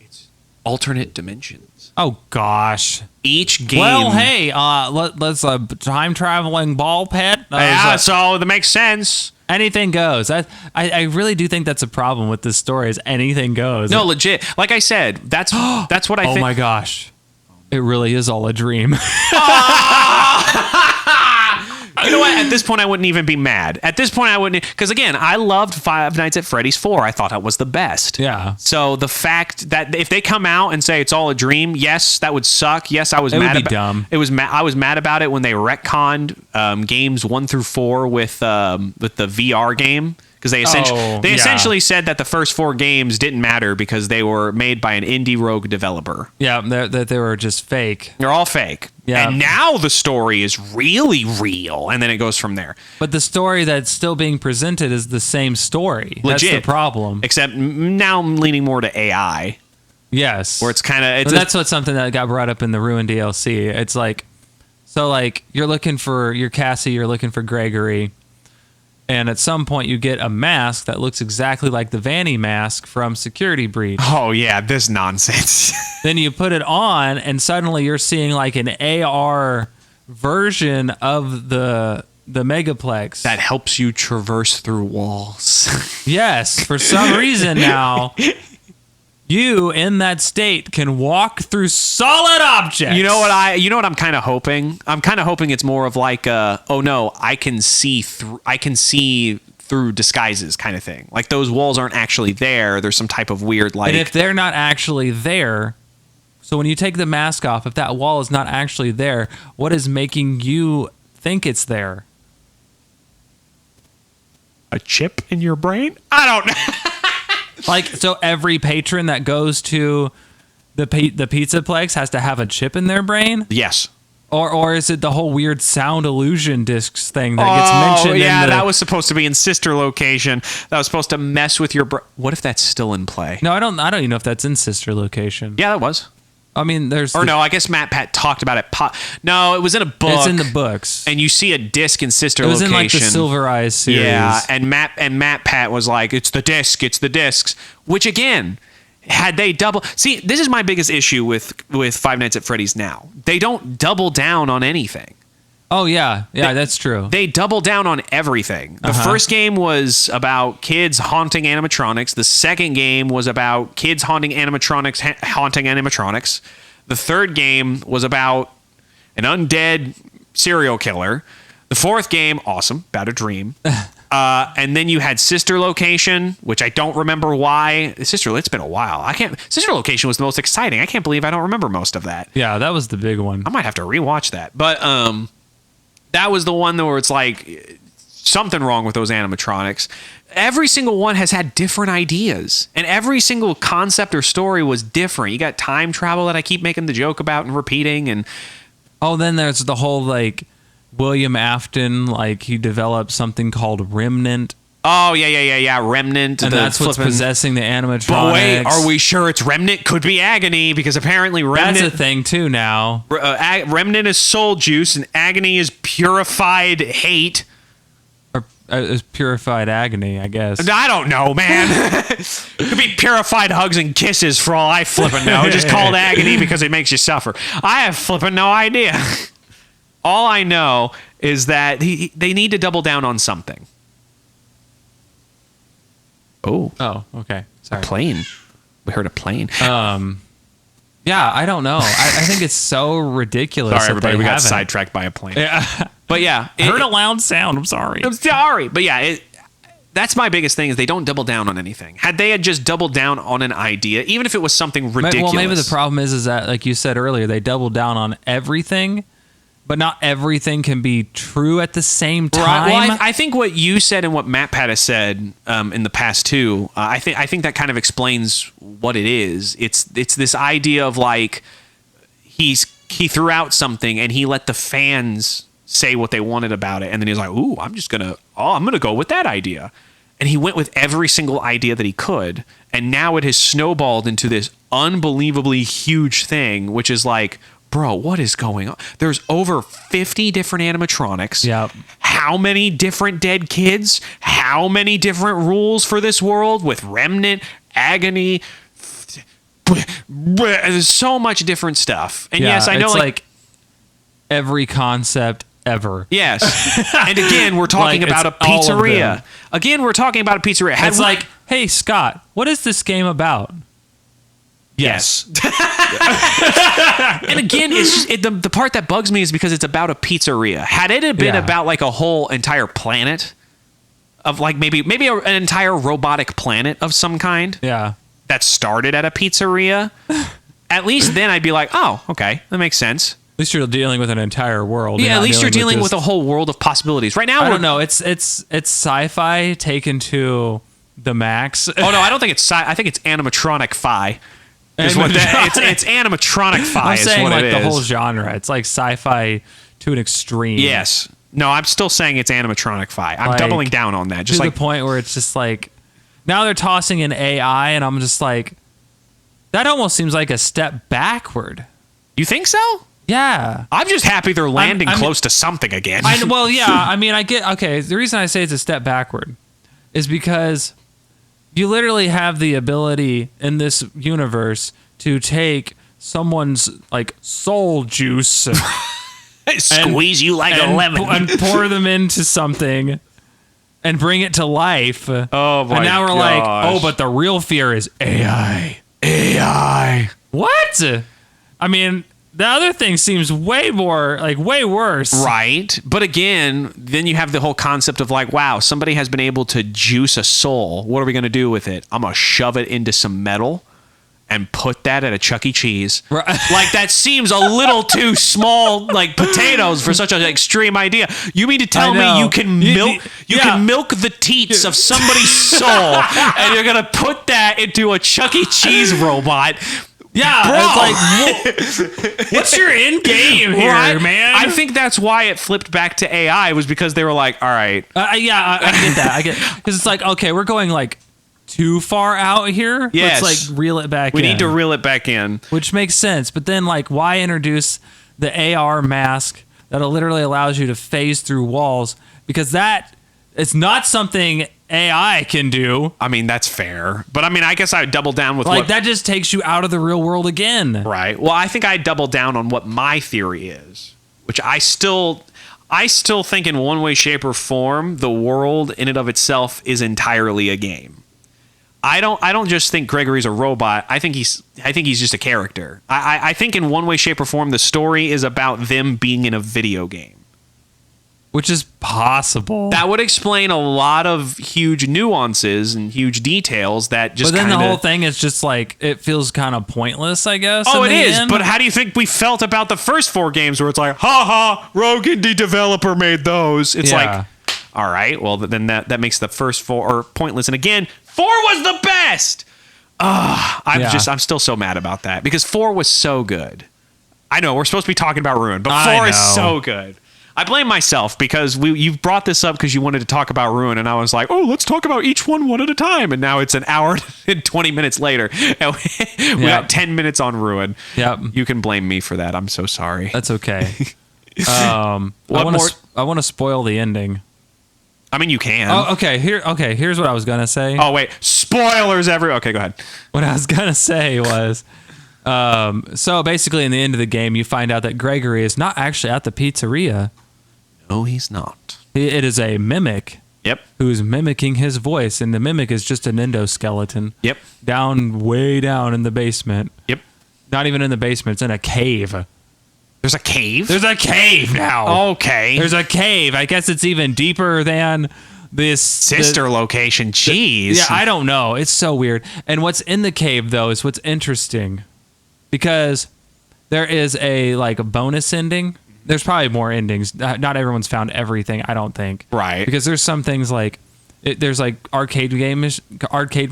It's alternate dimensions. Oh gosh. Each game. Well, hey, let's time traveling ball pet. So that makes sense. Anything goes. I really do think that's a problem with this story. Is anything goes? No, legit. Like I said, that's what I think. Oh my gosh, it really is all a dream. You know what? At this point, I wouldn't even be mad. At this point, I wouldn't, because again, I loved Five Nights at Freddy's 4. I thought that was the best. Yeah. So the fact that if they come out and say it's all a dream, yes, that would suck. Yes, I was mad about dumb. I was mad about it when they retconned games 1 through 4 with the VR game. Because they essentially said that the first 4 games didn't matter because they were made by an indie rogue developer. Yeah, that they were just fake. They're all fake. Yeah. And now the story is really real, and then it goes from there. But the story that's still being presented is the same story. Legit. That's the problem. Except now I'm leaning more to AI. Yes. Where it's kind of... That's what's something that got brought up in the Ruin DLC. It's like, so like, you're looking for your Cassie, you're looking for Gregory, and at some point you get a mask that looks exactly like the Vanny mask from Security Breach. Oh yeah, this nonsense. Then you put it on, and suddenly you're seeing like an AR version of the Megaplex that helps you traverse through walls. Yes, for some reason now, you in that state can walk through solid objects. You know what I'm kind of hoping? I'm kind of hoping it's more of like I can see through disguises kind of thing. Like those walls aren't actually there. There's some type of weird like. And if they're not actually there, so when you take the mask off, if that wall is not actually there, what is making you think it's there? A chip in your brain? I don't know. Like, so every patron that goes to the Pizzaplex has to have a chip in their brain? Yes. Or is it the whole weird sound illusion discs thing that gets mentioned? Yeah, that was supposed to be in Sister Location. That was supposed to mess with your what if that's still in play? No, I don't even know if that's in Sister Location. Yeah, that was. I mean, there's... no, I guess Matt Pat talked about it. No, it was in a book. It's in the books. And you see a disc in Sister Location. It was in like the Silver Eyes series. Yeah, and Matt Pat was like, it's the discs. Which again, had they double... See, this is my biggest issue with Five Nights at Freddy's now. They don't double down on anything. Oh, yeah. Yeah, that's true. They double down on everything. The first game was about kids haunting animatronics. The second game was about kids haunting animatronics. The third game was about an undead serial killer. The fourth game, awesome, about a dream. And then you had Sister Location, which I don't remember why. It's been a while. Sister Location was the most exciting. I can't believe I don't remember most of that. Yeah, that was the big one. I might have to rewatch that. But that was the one where it's like something wrong with those animatronics. Every single one has had different ideas, and every single concept or story was different. You got time travel that I keep making the joke about and repeating, and then there's the whole like William Afton, like he developed something called Remnant. Oh yeah, Remnant, and that's what's possessing the animatronics. But wait, are we sure it's Remnant? Could be Agony, because apparently Remnant... That's a thing too now. Remnant is soul juice, and Agony is purified hate. Or is purified agony, I guess. I don't know, man. Could be purified hugs and kisses for all I flippin' know. Just called Agony because it makes you suffer. I have flippin' no idea. All I know is that they need to double down on something. Oh, okay. Sorry. A plane. We heard a plane. Yeah, I don't know. I think it's so ridiculous. Sorry, everybody, we got haven't. sidetracked by a plane. Yeah. But yeah, I heard a loud sound. I'm sorry. I'm sorry. But yeah, that's my biggest thing is they don't double down on anything. Had they had just doubled down on an idea, even if it was something ridiculous. Well, maybe the problem is that, like you said earlier, they double down on everything, but not everything can be true at the same time. Right. Well, I think what you said and what MatPat has said in the past too, I think that kind of explains what it is. It's this idea of like he threw out something and he let the fans say what they wanted about it, and then he was like, "Ooh, I'm gonna go with that idea," and he went with every single idea that he could, and now it has snowballed into this unbelievably huge thing, which is like, bro, what is going on? There's over 50 different animatronics. Yep. How many different dead kids? How many different rules for this world with Remnant, Agony? There's so much different stuff. And yes, I know it's like every concept ever. Yes. And again, we're talking Like, about a it's all of pizzeria. them. Again, we're talking about a pizzeria. It's like, hey, Scott, what is this game about? Yes. And again, it's just, the part that bugs me is because it's about a pizzeria. Had it had been about like a whole entire planet of like maybe an entire robotic planet of some kind Yeah. that started at a pizzeria, at least then I'd be like, oh, okay, that makes sense. At least you're dealing with an entire world. Yeah, at least you're dealing with just- a whole world of possibilities. Right now, I don't know. It's sci-fi taken to the max. Oh no, I don't think it's I think it's animatronic fi. Is what it's animatronic fi. I'm is saying what like it the is. whole genre. It's like sci-fi to an extreme. Yes. No, I'm still saying it's animatronic fi. I'm Like, doubling down on that. To Just like the point where it's just like now they're tossing in AI, and I'm just like, that almost seems like a step backward. you think so? Yeah. I'm just happy they're landing I'm- close to something again. Well, yeah. I mean, I get. Okay, the reason I say it's a step backward is because you literally have the ability in this universe to take someone's like soul juice Squeeze you like a lemon. and pour them into something and bring it to life. Oh my And now we're like, gosh. oh, but the real fear is AI. AI. What? I mean, the other thing seems way worse. Right. But again, then you have the whole concept of like, wow, somebody has been able to juice a soul. What are we going to do with it? I'm going to shove it into some metal and put that at a Chuck E. Cheese. Right. Like, that seems a little too small, like potatoes for such an extreme idea. You mean to tell me you can milk can milk the teats of somebody's soul and you're going to put that into a Chuck E. Cheese robot? Yeah, Bro. it's like, what's your end game here, Right? man? I think that's why it flipped back to AI was because they were like, all right. I get that. I get because it's like, okay, we're going like too far out here. Yes. Let's like reel it back. We in, need to reel it back in. which makes sense. But then, like, why introduce the AR mask that literally allows you to phase through walls? Because that it's not something AI can do. I mean, that's fair. But I mean, I guess I would double down with Like that just takes you out of the real world again. Right. Well, I think I double down on what my theory is, which I still think in one way, shape, or form, the world in and of itself is entirely a game. I don't just think Gregory's a robot. I think he's just a character. I think in one way, shape, or form, the story is about them being in a video game. Which is possible. That would explain a lot of huge nuances and huge details that just But then kinda, the whole thing is just like, it feels kind of pointless, I guess. Oh, in it the is. end. But how do you think we felt about the first 4 games where it's like, ha ha, Rogue Indie developer made those? It's Yeah. like, all right, well, then that makes the first 4 pointless. And again, 4 was the best. I'm still so mad about that because 4 was so good. I know we're supposed to be talking about Ruin, but 4 is so good. I blame myself because you brought this up because you wanted to talk about Ruin, and I was like, oh, let's talk about each one at a time. And now it's an hour and 20 minutes later. And we got 10 minutes on Ruin. Yep. You can blame me for that. I'm so sorry. That's okay. I want to spoil the ending. I mean, you can. Oh, okay. Here's what I was gonna say. Oh, wait. Spoilers Okay, go ahead. What I was gonna say was, so basically, in the end of the game, you find out that Gregory is not actually at the pizzeria. No, he's not. It is a mimic Yep. who's mimicking his voice, and the mimic is just an endoskeleton. Yep. Way down in the basement. Yep. Not even in the basement. It's in a cave. There's a cave? There's a cave now. Okay. There's a cave. I guess it's even deeper than this sister location. Jeez. Yeah, I don't know. It's so weird. And what's in the cave though is what's interesting, because there is a bonus ending. There's probably more endings. Not everyone's found everything, I don't think. Right. Because there's some things there's arcade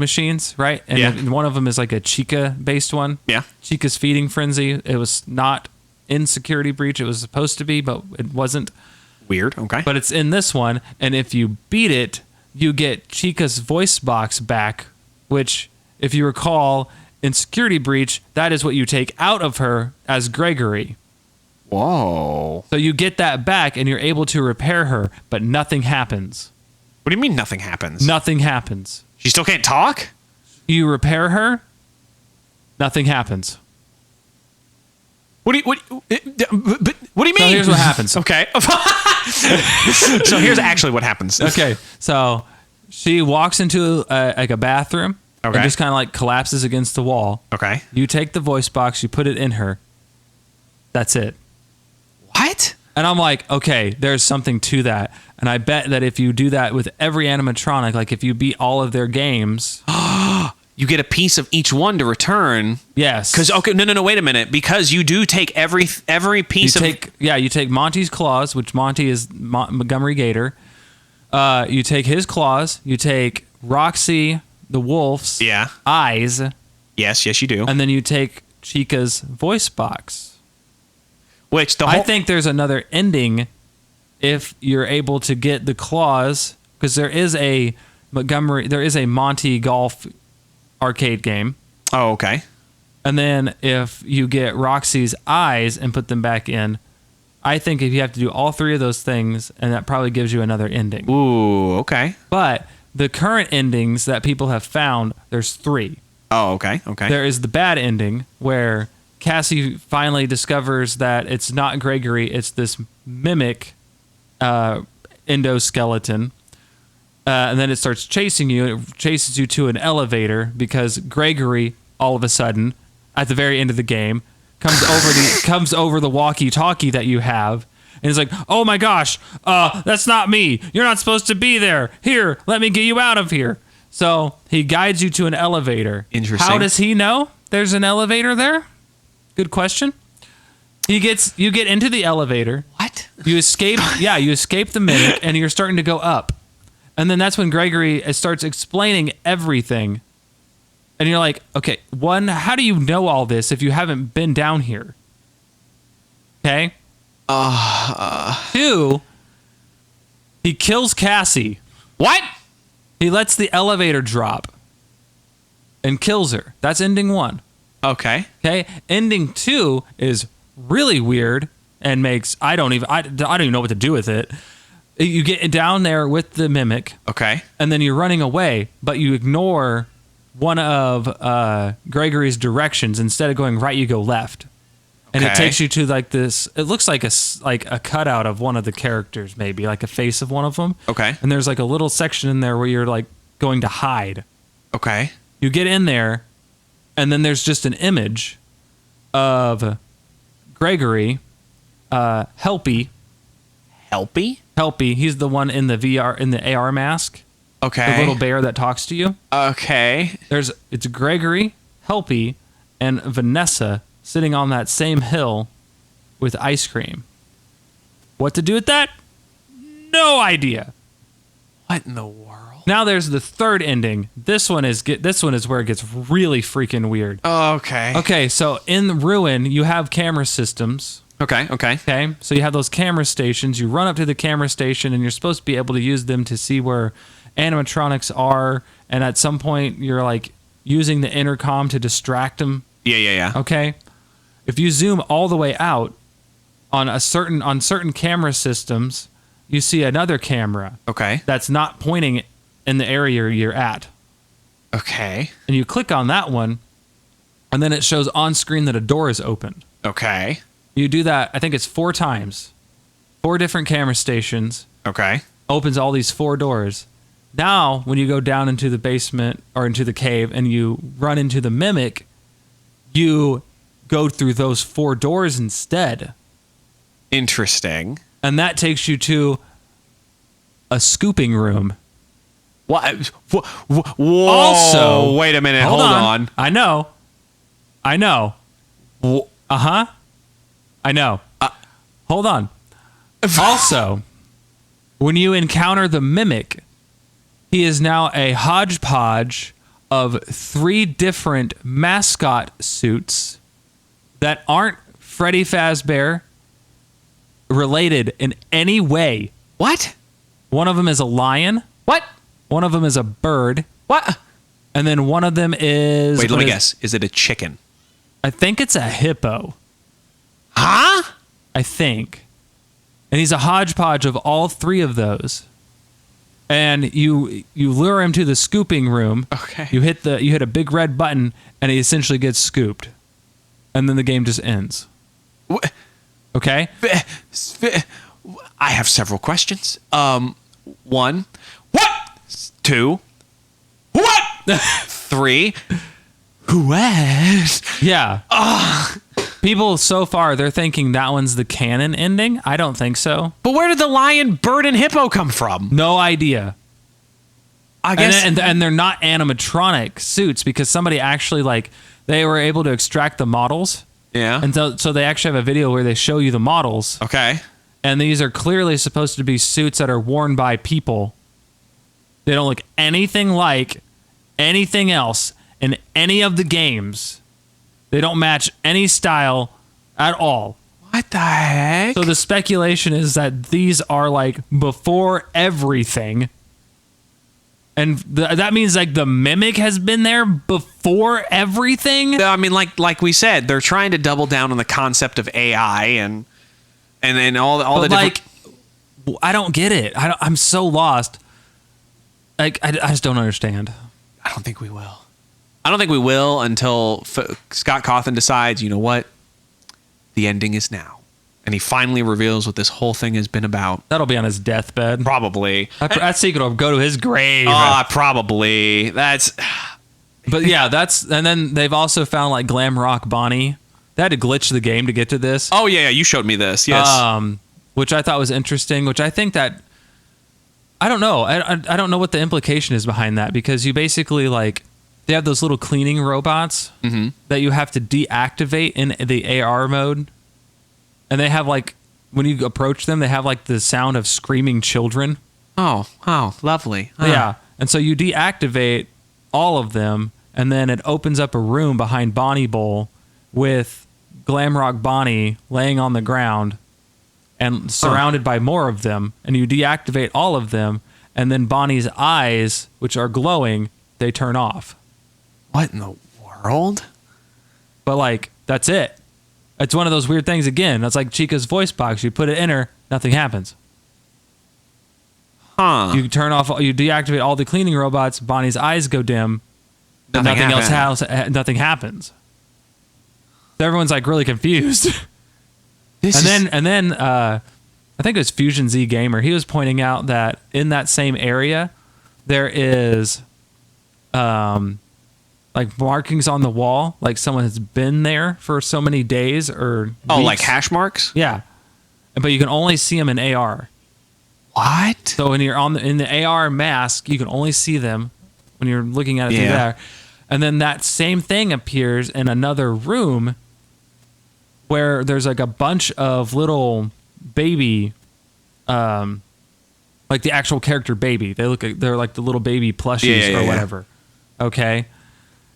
machines, right? And one of them is like a Chica based one. Yeah. Chica's Feeding Frenzy. It was not in Security Breach. It was supposed to be, but it wasn't. Weird. Okay. But it's in this one, and if you beat it, you get Chica's voice box back, which, if you recall, in Security Breach, that is what you take out of her as Gregory. Whoa. So you get that back, and you're able to repair her, but nothing happens. What do you mean nothing happens? Nothing happens. She still can't talk? You repair her, nothing happens. What do you mean? So here's what happens. Okay. So here's actually what happens. Okay. So she walks into a bathroom and just kind of collapses against the wall. Okay. You take the voice box, you put it in her. That's it. What? And I'm like, okay, there's something to that. And I bet that if you do that with every animatronic, like if you beat all of their games, you get a piece of each one to return. Yes. Because no, wait a minute. Because you do take every piece you take Monty's claws, which Monty is Montgomery Gator. You take his claws. You take Roxy the wolf's eyes. Yes, you do. And then you take Chica's voice box. Which I think there's another ending if you're able to get the claws, because there is a Monty Golf arcade game. Oh, okay. And then if you get Roxy's eyes and put them back in, I think if you have to do all three of those things, and that probably gives you another ending. Ooh, okay. But the current endings that people have found, there's 3. Oh, okay. There is the bad ending where Cassie finally discovers that it's not Gregory, it's this mimic endoskeleton. And then it starts chasing you. It chases you to an elevator because Gregory, all of a sudden, at the very end of the game, comes over the walkie-talkie that you have, and he's like, "Oh my gosh, that's not me. You're not supposed to be there. Here, let me get you out of here." So he guides you to an elevator. Interesting. How does he know there's an elevator there? Good question. You get into the elevator. What? You escape. Yeah, you escape the mimic, and you're starting to go up. And then that's when Gregory starts explaining everything. And you're like, okay, 1, how do you know all this if you haven't been down here? Okay? 2, he kills Cassie. What? He lets the elevator drop and kills her. That's ending 1. Okay. Okay? Ending 2 is really weird and makes I don't even know what to do with it. You get down there with the mimic. Okay. And then you're running away, but you ignore one of Gregory's directions. Instead of going right, you go left. And it takes you to this, it looks like a cutout of one of the characters, maybe like a face of one of them. Okay. And there's a little section in there where you're going to hide. Okay. You get in there, and then there's just an image of Gregory, Helpy. Helpy, he's the one in the AR mask. Okay. The little bear that talks to you. Okay. It's Gregory, Helpy, and Vanessa sitting on that same hill with ice cream. What to do with that? No idea. What in the world? Now there's the third ending. This one is where it gets really freaking weird. Okay. Okay, so in Ruin, you have camera systems. Okay. Okay, so you have those camera stations. You run up to the camera station, and you're supposed to be able to use them to see where animatronics are. And at some point, you're using the intercom to distract them. Yeah. Okay, if you zoom all the way out on certain camera systems, you see another camera. Okay. That's not pointing in the area you're at. Okay. And you click on that one, and then it shows on screen that a door is opened. Okay. You do that, I think it's 4 times. 4 different camera stations. Okay. Opens all these 4 doors. Now, when you go down into the basement or into the cave and you run into the mimic, you go through those 4 doors instead. Interesting. And that takes you to a scooping room. What? Whoa. Also, wait a minute. Hold on. I know. Uh-huh. I know. Hold on. Also, when you encounter the Mimic, he is now a hodgepodge of 3 different mascot suits that aren't Freddy Fazbear related in any way. What? One of them is a lion. What? One of them is a bird. What? And then one of them is... Wait, let me guess. Is it a chicken? I think it's a hippo. Huh? I think. And he's a hodgepodge of all 3 of those. And you lure him to the scooping room. Okay. You hit a big red button, and he essentially gets scooped. And then the game just ends. What? Okay? I have several questions. 1. What? 2. What? 3. What? Yeah. People so far, they're thinking that one's the canon ending. I don't think so. But where did the lion, bird, and hippo come from? No idea. I guess. And they're not animatronic suits because somebody actually they were able to extract the models. Yeah. And so they actually have a video where they show you the models. Okay. And these are clearly supposed to be suits that are worn by people. They don't look anything like anything else in any of the games. They don't match any style at all. What the heck? So the speculation is that these are before everything. And that means the Mimic has been there before everything? I mean, like we said, they're trying to double down on the concept of AI and all the different... I don't get it. I'm so lost. I just don't understand. I don't think we will. I don't think we will until Scott Cawthon decides, you know what? The ending is now. And he finally reveals what this whole thing has been about. That'll be on his deathbed. Probably. That secret will go to his grave. Probably. That's... But yeah, and then they've also found Glam Rock Bonnie. They had to glitch the game to get to this. Oh, yeah, you showed me this, yes. Which I thought was interesting, which I think that... I don't know. I don't know what the implication is behind that, because you basically, they have those little cleaning robots that you have to deactivate in the AR mode. And they have, when you approach them, they have, the sound of screaming children. Oh, lovely. Yeah. And so you deactivate all of them, and then it opens up a room behind Bonnie Bowl with Glamrock Bonnie laying on the ground and surrounded by more of them. And you deactivate all of them, and then Bonnie's eyes, which are glowing, they turn off. What in the world? But, that's it. It's one of those weird things again. That's like Chica's voice box. You put it in her, nothing happens. Huh. You deactivate all the cleaning robots, Bonnie's eyes go dim, nothing happens. So everyone's really confused. And then I think it was Fusion Z Gamer. He was pointing out that in that same area there is markings on the wall, someone has been there for so many days or weeks. Oh, like hash marks? Yeah. But you can only see them in AR. What? So when you're in the AR mask, you can only see them when you're looking at it through there. And then that same thing appears in another room where there's a bunch of little baby, the actual character baby. They're like the little baby plushies or whatever. Okay.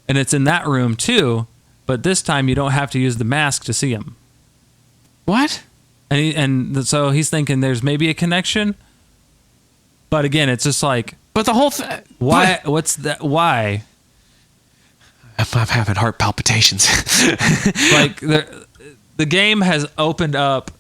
And it's in that room too, but this time you don't have to use the mask to see him. What? And so he's thinking there's maybe a connection, but again, it's just But the whole thing... Why? What's that? Why? I'm having heart palpitations. The game has opened up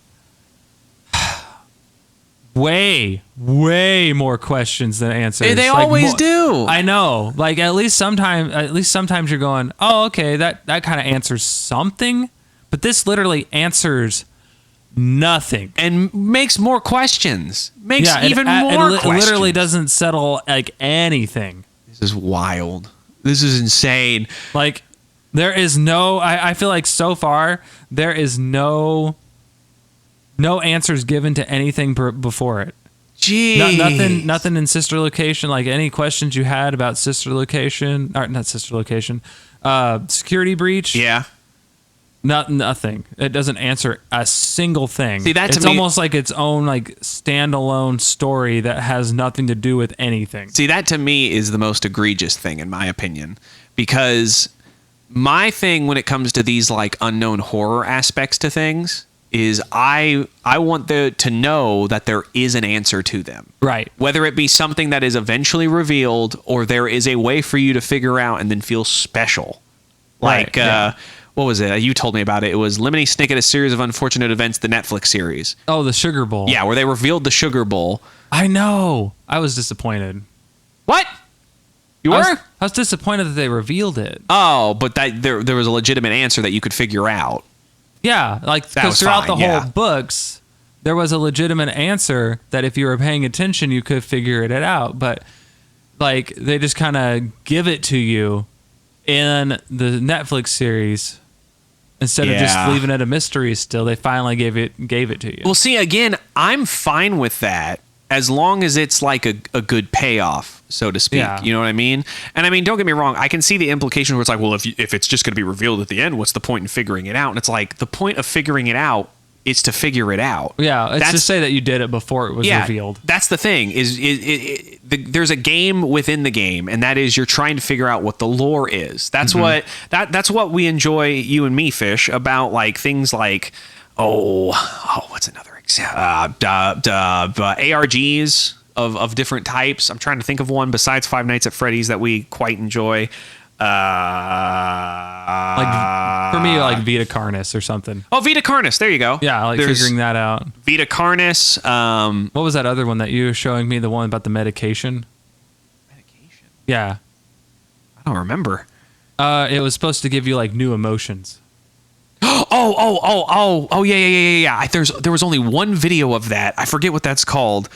way more questions than answers. They always do. I know. At least sometimes you're going, oh, okay, that kind of answers something, but this literally answers nothing and makes more questions. Makes even more questions. It literally doesn't settle anything. This is wild. This is insane. There is no. I feel like so far there is no answers given to anything before it. Jeez. Nothing in Sister Location. Like any questions you had about Sister Location, or not Sister Location, security breach. Yeah. Nothing. It doesn't answer a single thing. See, that to it's me, almost like its own like standalone story that has nothing to do with anything. See, that to me is the most egregious thing in my opinion, because my thing when it comes to these like unknown horror aspects to things is I want to know that there is an answer to them. Right. Whether it be something that is eventually revealed or there is a way for you to figure out and then feel special. Like, what was it? You told me about it. It was Lemony Snicket, A Series of Unfortunate Events, the Netflix series. Oh, the Sugar Bowl. Yeah, where they revealed the Sugar Bowl. I know. I was disappointed. What? You were? I was disappointed that they revealed it. Oh, but that there was a legitimate answer that you could figure out. Yeah, like because throughout the whole books, there was a legitimate answer that if you were paying attention, you could figure it out. But like they just kind of give it to you in the Netflix series instead of just leaving it a mystery. Still, they finally gave it to you. Well, see, again, I'm fine with that as long as it's like a good payoff, so to speak. Yeah. You know what I mean? And I mean, don't get me wrong. I can see the implication where it's like, well, if it's just going to be revealed at the end, what's the point in figuring it out? And it's like, the point of figuring it out is to figure it out. Yeah, it's to say that you did it before it was revealed. That's the thing. There's a game within the game, and that is you're trying to figure out what the lore is. That's that's what we enjoy, you and me, Fish, about like things like what's another example? ARGs of different types. I'm trying to think of one besides Five Nights at Freddy's that we quite enjoy. Like for me, like Vita Carnis or something. Oh, Vita Carnis. There you go. Yeah, like figuring that out. Vita Carnis. What was that other one that you were showing me? The one about the medication? Medication? Yeah. I don't remember. It was supposed to give you like new emotions. Yeah. There was only one video of that. I forget what that's called.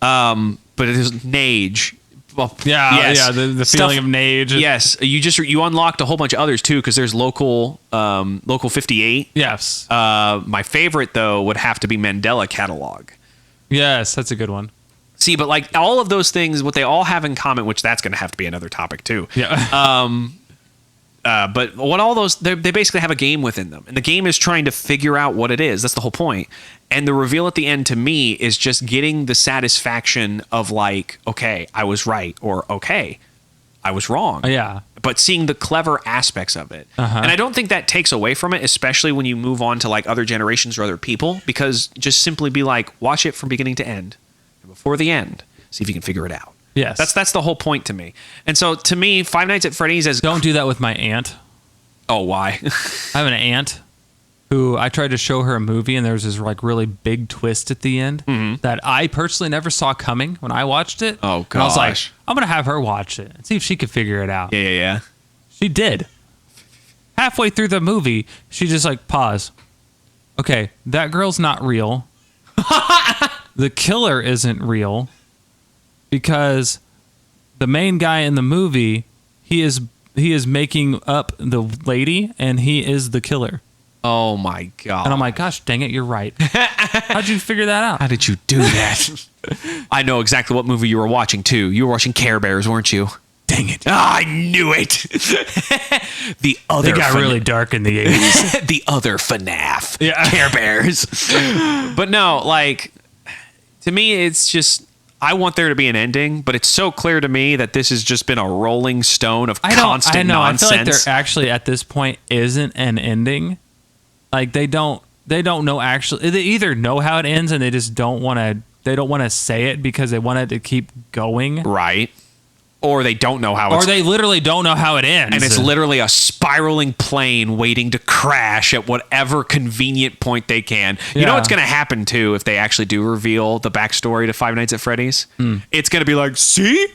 But it is Nage. Well, the feeling of Nage. Yes, you unlocked a whole bunch of others too, because there's local 58. Yes. My favorite though would have to be Mandela Catalog. Yes, that's a good one. See, but like all of those things, what they all have in common, which that's going to have to be another topic too. Yeah. But what all those, they basically have a game within them, and the game is trying to figure out what it is. That's the whole point. And the reveal at the end to me is just getting the satisfaction of like, okay, I was right, or okay, I was wrong. Yeah. But seeing the clever aspects of it. And I don't think that takes away from it, especially when you move on to like other generations or other people, because just simply be like, watch it from beginning to end. And before the end, see if you can figure it out. Yes. That's the whole point to me. And so to me, Five Nights at Freddy's as... Don't do that with my aunt. Oh, why? I have an aunt who I tried to show her a movie, and there was this like really big twist at the end that I personally never saw coming when I watched it. Oh, gosh. And I was like, I'm going to have her watch it and see if she could figure it out. Yeah. She did. Halfway through the movie, she just like paused. Okay, that girl's not real. The killer isn't real, because the main guy in the movie, he is making up the lady, and he is the killer. Oh my God. And I'm like, gosh dang it, you're right. How'd you figure that out? How did you do that? I know exactly what movie you were watching too. You were watching Care Bears, weren't you? Dang it. I knew it. They got really dark in the 80s. The other FNAF. Yeah. Care Bears. But no, like, to me, it's just, I want there to be an ending, but it's so clear to me that this has just been a rolling stone of constant nonsense. I feel like there actually at this point isn't an ending. Like they don't know actually. They either know how it ends and they just don't want to say it because they want it to keep going. Right. Or they don't know how Or they literally don't know how it ends. And it's literally a spiraling plane waiting to crash at whatever convenient point they can. You know what's going to happen, too, if they actually do reveal the backstory to Five Nights at Freddy's? It's going to be like, see?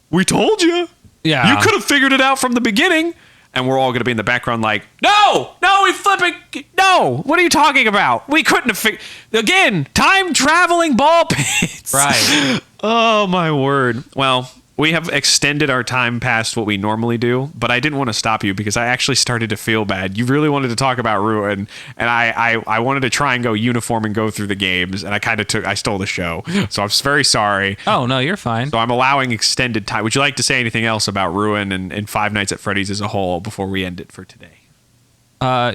We told you. Yeah. You could have figured it out from the beginning. And we're all going to be in the background like, no, we flipping, no, what are you talking about? We couldn't have figured, again, time-traveling ball pits. Right. Oh, my word. Well, We have extended our time past what we normally do, but I didn't want to stop you because I actually started to feel bad. You really wanted to talk about Ruin, and I wanted to try and go uniform and go through the games, and I stole the show. So I'm very sorry. Oh, no, you're fine. So I'm allowing extended time. Would you like to say anything else about Ruin and Five Nights at Freddy's as a whole before we end it for today?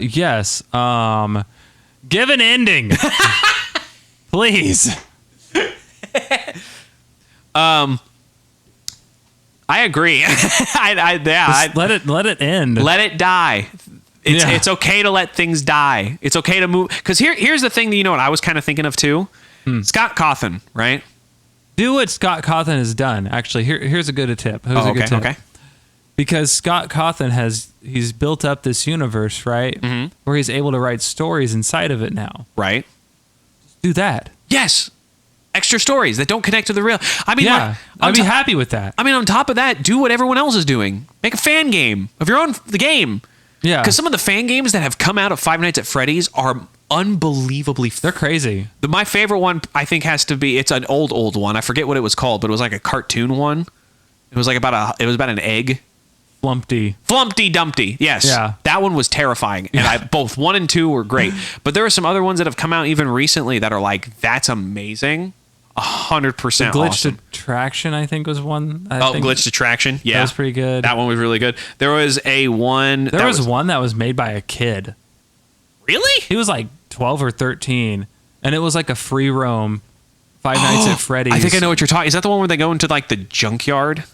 Yes. Give an ending. Please. I agree. Let it end. Let it die. It's okay to let things die. It's okay to move. Because here's the thing that, you know what I was kind of thinking of too? Scott Cawthon, right? Do what Scott Cawthon has done. Actually, here's a good tip. Okay. Because Scott Cawthon he's built up this universe, right? Mm-hmm. Where he's able to write stories inside of it now. Right. Do that. Yes. Extra stories that don't connect to the real. I mean, I'd be happy with that. I mean, on top of that, do what everyone else is doing. Make a fan game of your own, the game. Yeah. Because some of the fan games that have come out of Five Nights at Freddy's are unbelievably. They're crazy. My favorite one, I think, has to be. It's an old one. I forget what it was called, but it was like a cartoon one. It was like about an egg. Flumpty Dumpty. Yes. Yeah. That one was terrifying. And both 1 and 2 were great. But there are some other ones that have come out even recently that are like, that's amazing. 100% Glitched awesome. Attraction, I think, was one. Glitched Attraction. Yeah. That was pretty good. That one was really good. There was one that was made by a kid. Really? He was like 12 or 13. And it was like a free roam Five Nights at Freddy's. I think I know what you're talking. Is that the one where they go into like the junkyard?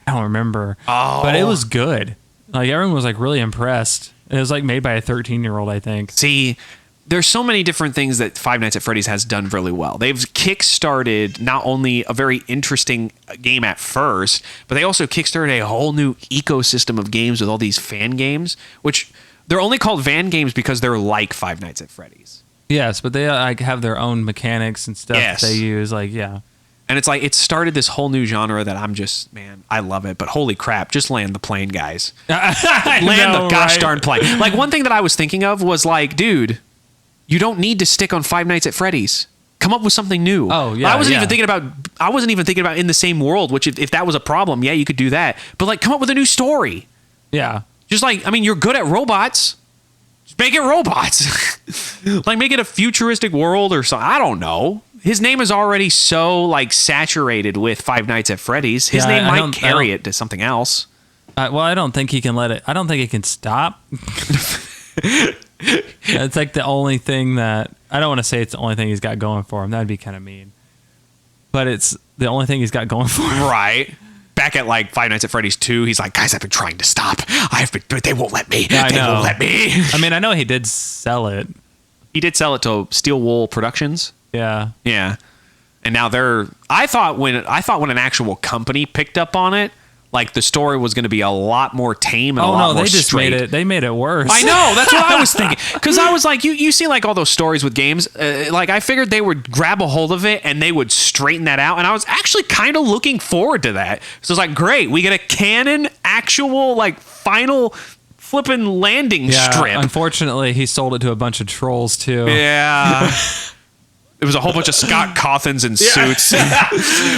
I don't remember. Oh. But it was good. Like everyone was like really impressed. It was like made by a 13-year-old, I think. See, there's so many different things that Five Nights at Freddy's has done really well. They've kickstarted not only a very interesting game at first, but they also kickstarted a whole new ecosystem of games with all these fan games, which they're only called fan games because they're like Five Nights at Freddy's. Yes, but they like have their own mechanics and stuff Yes. they use. Like, yeah. And it's like, it started this whole new genre that I'm just, man, I love it. But holy crap, just land the plane, guys. Land the gosh darn plane. Like, one thing that I was thinking of was like, dude, you don't need to stick on Five Nights at Freddy's. Come up with something new. Oh, yeah. I wasn't even thinking about in the same world, which if that was a problem, yeah, you could do that. But like, come up with a new story. Yeah. Just like, I mean, you're good at robots. Just make it robots. Like, make it a futuristic world or something. I don't know. His name is already so like saturated with Five Nights at Freddy's. His name might carry it to something else. Well, I don't think he can let it. I don't think he can stop. It's like the only thing that I don't want to say it's the only thing he's got going for him. That'd be kind of mean. But it's the only thing he's got going for him. Right. Back at like Five Nights at Freddy's 2, he's like, guys, I've been trying to stop. But they won't let me. Yeah, they won't let me. I mean, I know he did sell it. He did sell it to Steel Wool Productions. Yeah. Yeah. And now I thought when an actual company picked up on it, like the story was going to be a lot more tame and a lot more straight. They made it worse. I know. That's what I was thinking. Because I was like, you see like all those stories with games. Like I figured they would grab a hold of it and they would straighten that out. And I was actually kind of looking forward to that. So it's like, great. We get a canon, actual, like final flipping landing strip. Unfortunately, he sold it to a bunch of trolls too. Yeah. It was a whole bunch of Scott Cawthons in suits.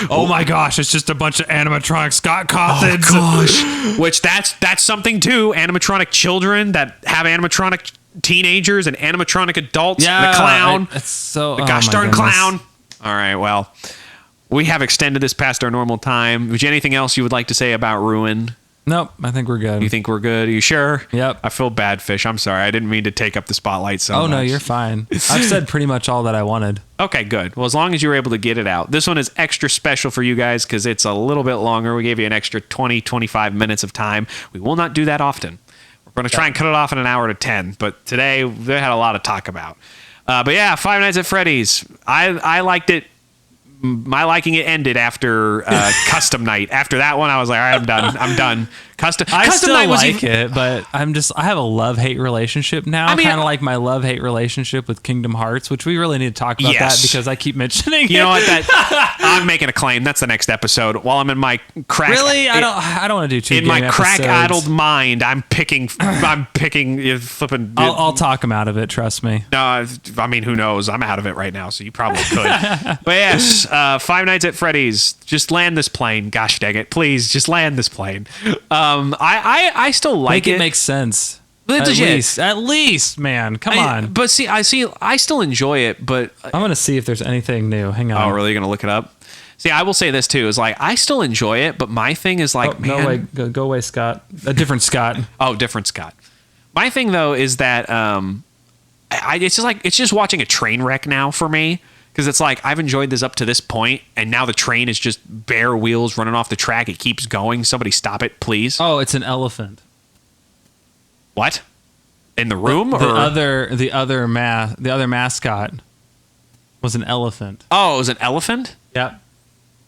Oh my gosh, it's just a bunch of animatronic Scott Cawthons. Oh gosh. Which that's something too. Animatronic children that have animatronic teenagers and animatronic adults. Yeah, and a clown. It's so the gosh darn clown. All right, well, we have extended this past our normal time. Was there anything else you would like to say about Ruin? Nope, I think we're good. You think we're good? Are you sure? Yep. I feel bad, Fish. I'm sorry. I didn't mean to take up the spotlight so much. Oh, no, you're fine. I've said pretty much all that I wanted. Okay, good. Well, as long as you were able to get it out. This one is extra special for you guys because it's a little bit longer. We gave you an extra 20, 25 minutes of time. We will not do that often. We're going to try and cut it off in an hour to 10. But today, they had a lot to talk about. But yeah, Five Nights at Freddy's. I liked it. My liking it ended after Custom Night. After that one, I was like, all right, I'm done. Custom still Night was like it, but I have a love-hate relationship now. I mean, kind of like my love-hate relationship with Kingdom Hearts, which we really need to talk about that because I keep mentioning You know what? I'm making a claim. That's the next episode. While I'm in my crack. Really, I don't want to do two. In my crack-addled mind, I'm picking. Flipping. I'll talk him out of it. Trust me. No, I mean, who knows? I'm out of it right now, so you probably could. But yes, Five Nights at Freddy's. Just land this plane. Gosh dang it! Please, just land this plane. I still like it. It makes sense. At least, man. Come on. But I still enjoy it, but I'm gonna see if there's anything new. Hang on. Oh, really? You're gonna look it up? See, I will say this too: is like I still enjoy it, but my thing is like, man, no way, go away, Scott. A different Scott. Oh, different Scott. My thing though is that it's just watching a train wreck now for me. Because it's like, I've enjoyed this up to this point, and now the train is just bare wheels running off the track. It keeps going. Somebody stop it, please. Oh, it's an elephant. What? In the room? The other mascot was an elephant. Oh, it was an elephant? Yep.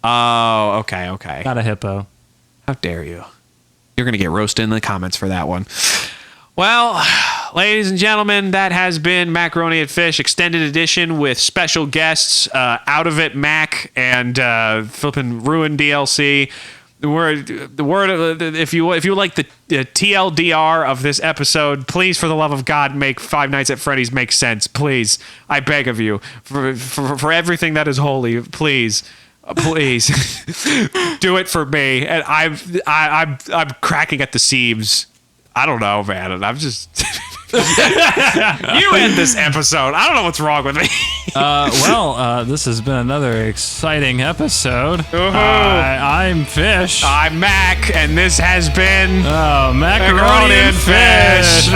Oh, okay. Not a hippo. How dare you? You're going to get roasted in the comments for that one. Well, ladies and gentlemen, that has been Macaroni and Fish Extended Edition with special guests, Out of It Mac and flipping Ruin DLC. If you like the TLDR of this episode, please, for the love of God, make Five Nights at Freddy's make sense. Please, I beg of you, for everything that is holy, please. Please do it for me. And I'm cracking at the seams. I don't know, man. I'm just you end this episode. I don't know what's wrong with me. This has been another exciting episode. I'm Fish. I'm Mac, and this has been Macaroni and Fish.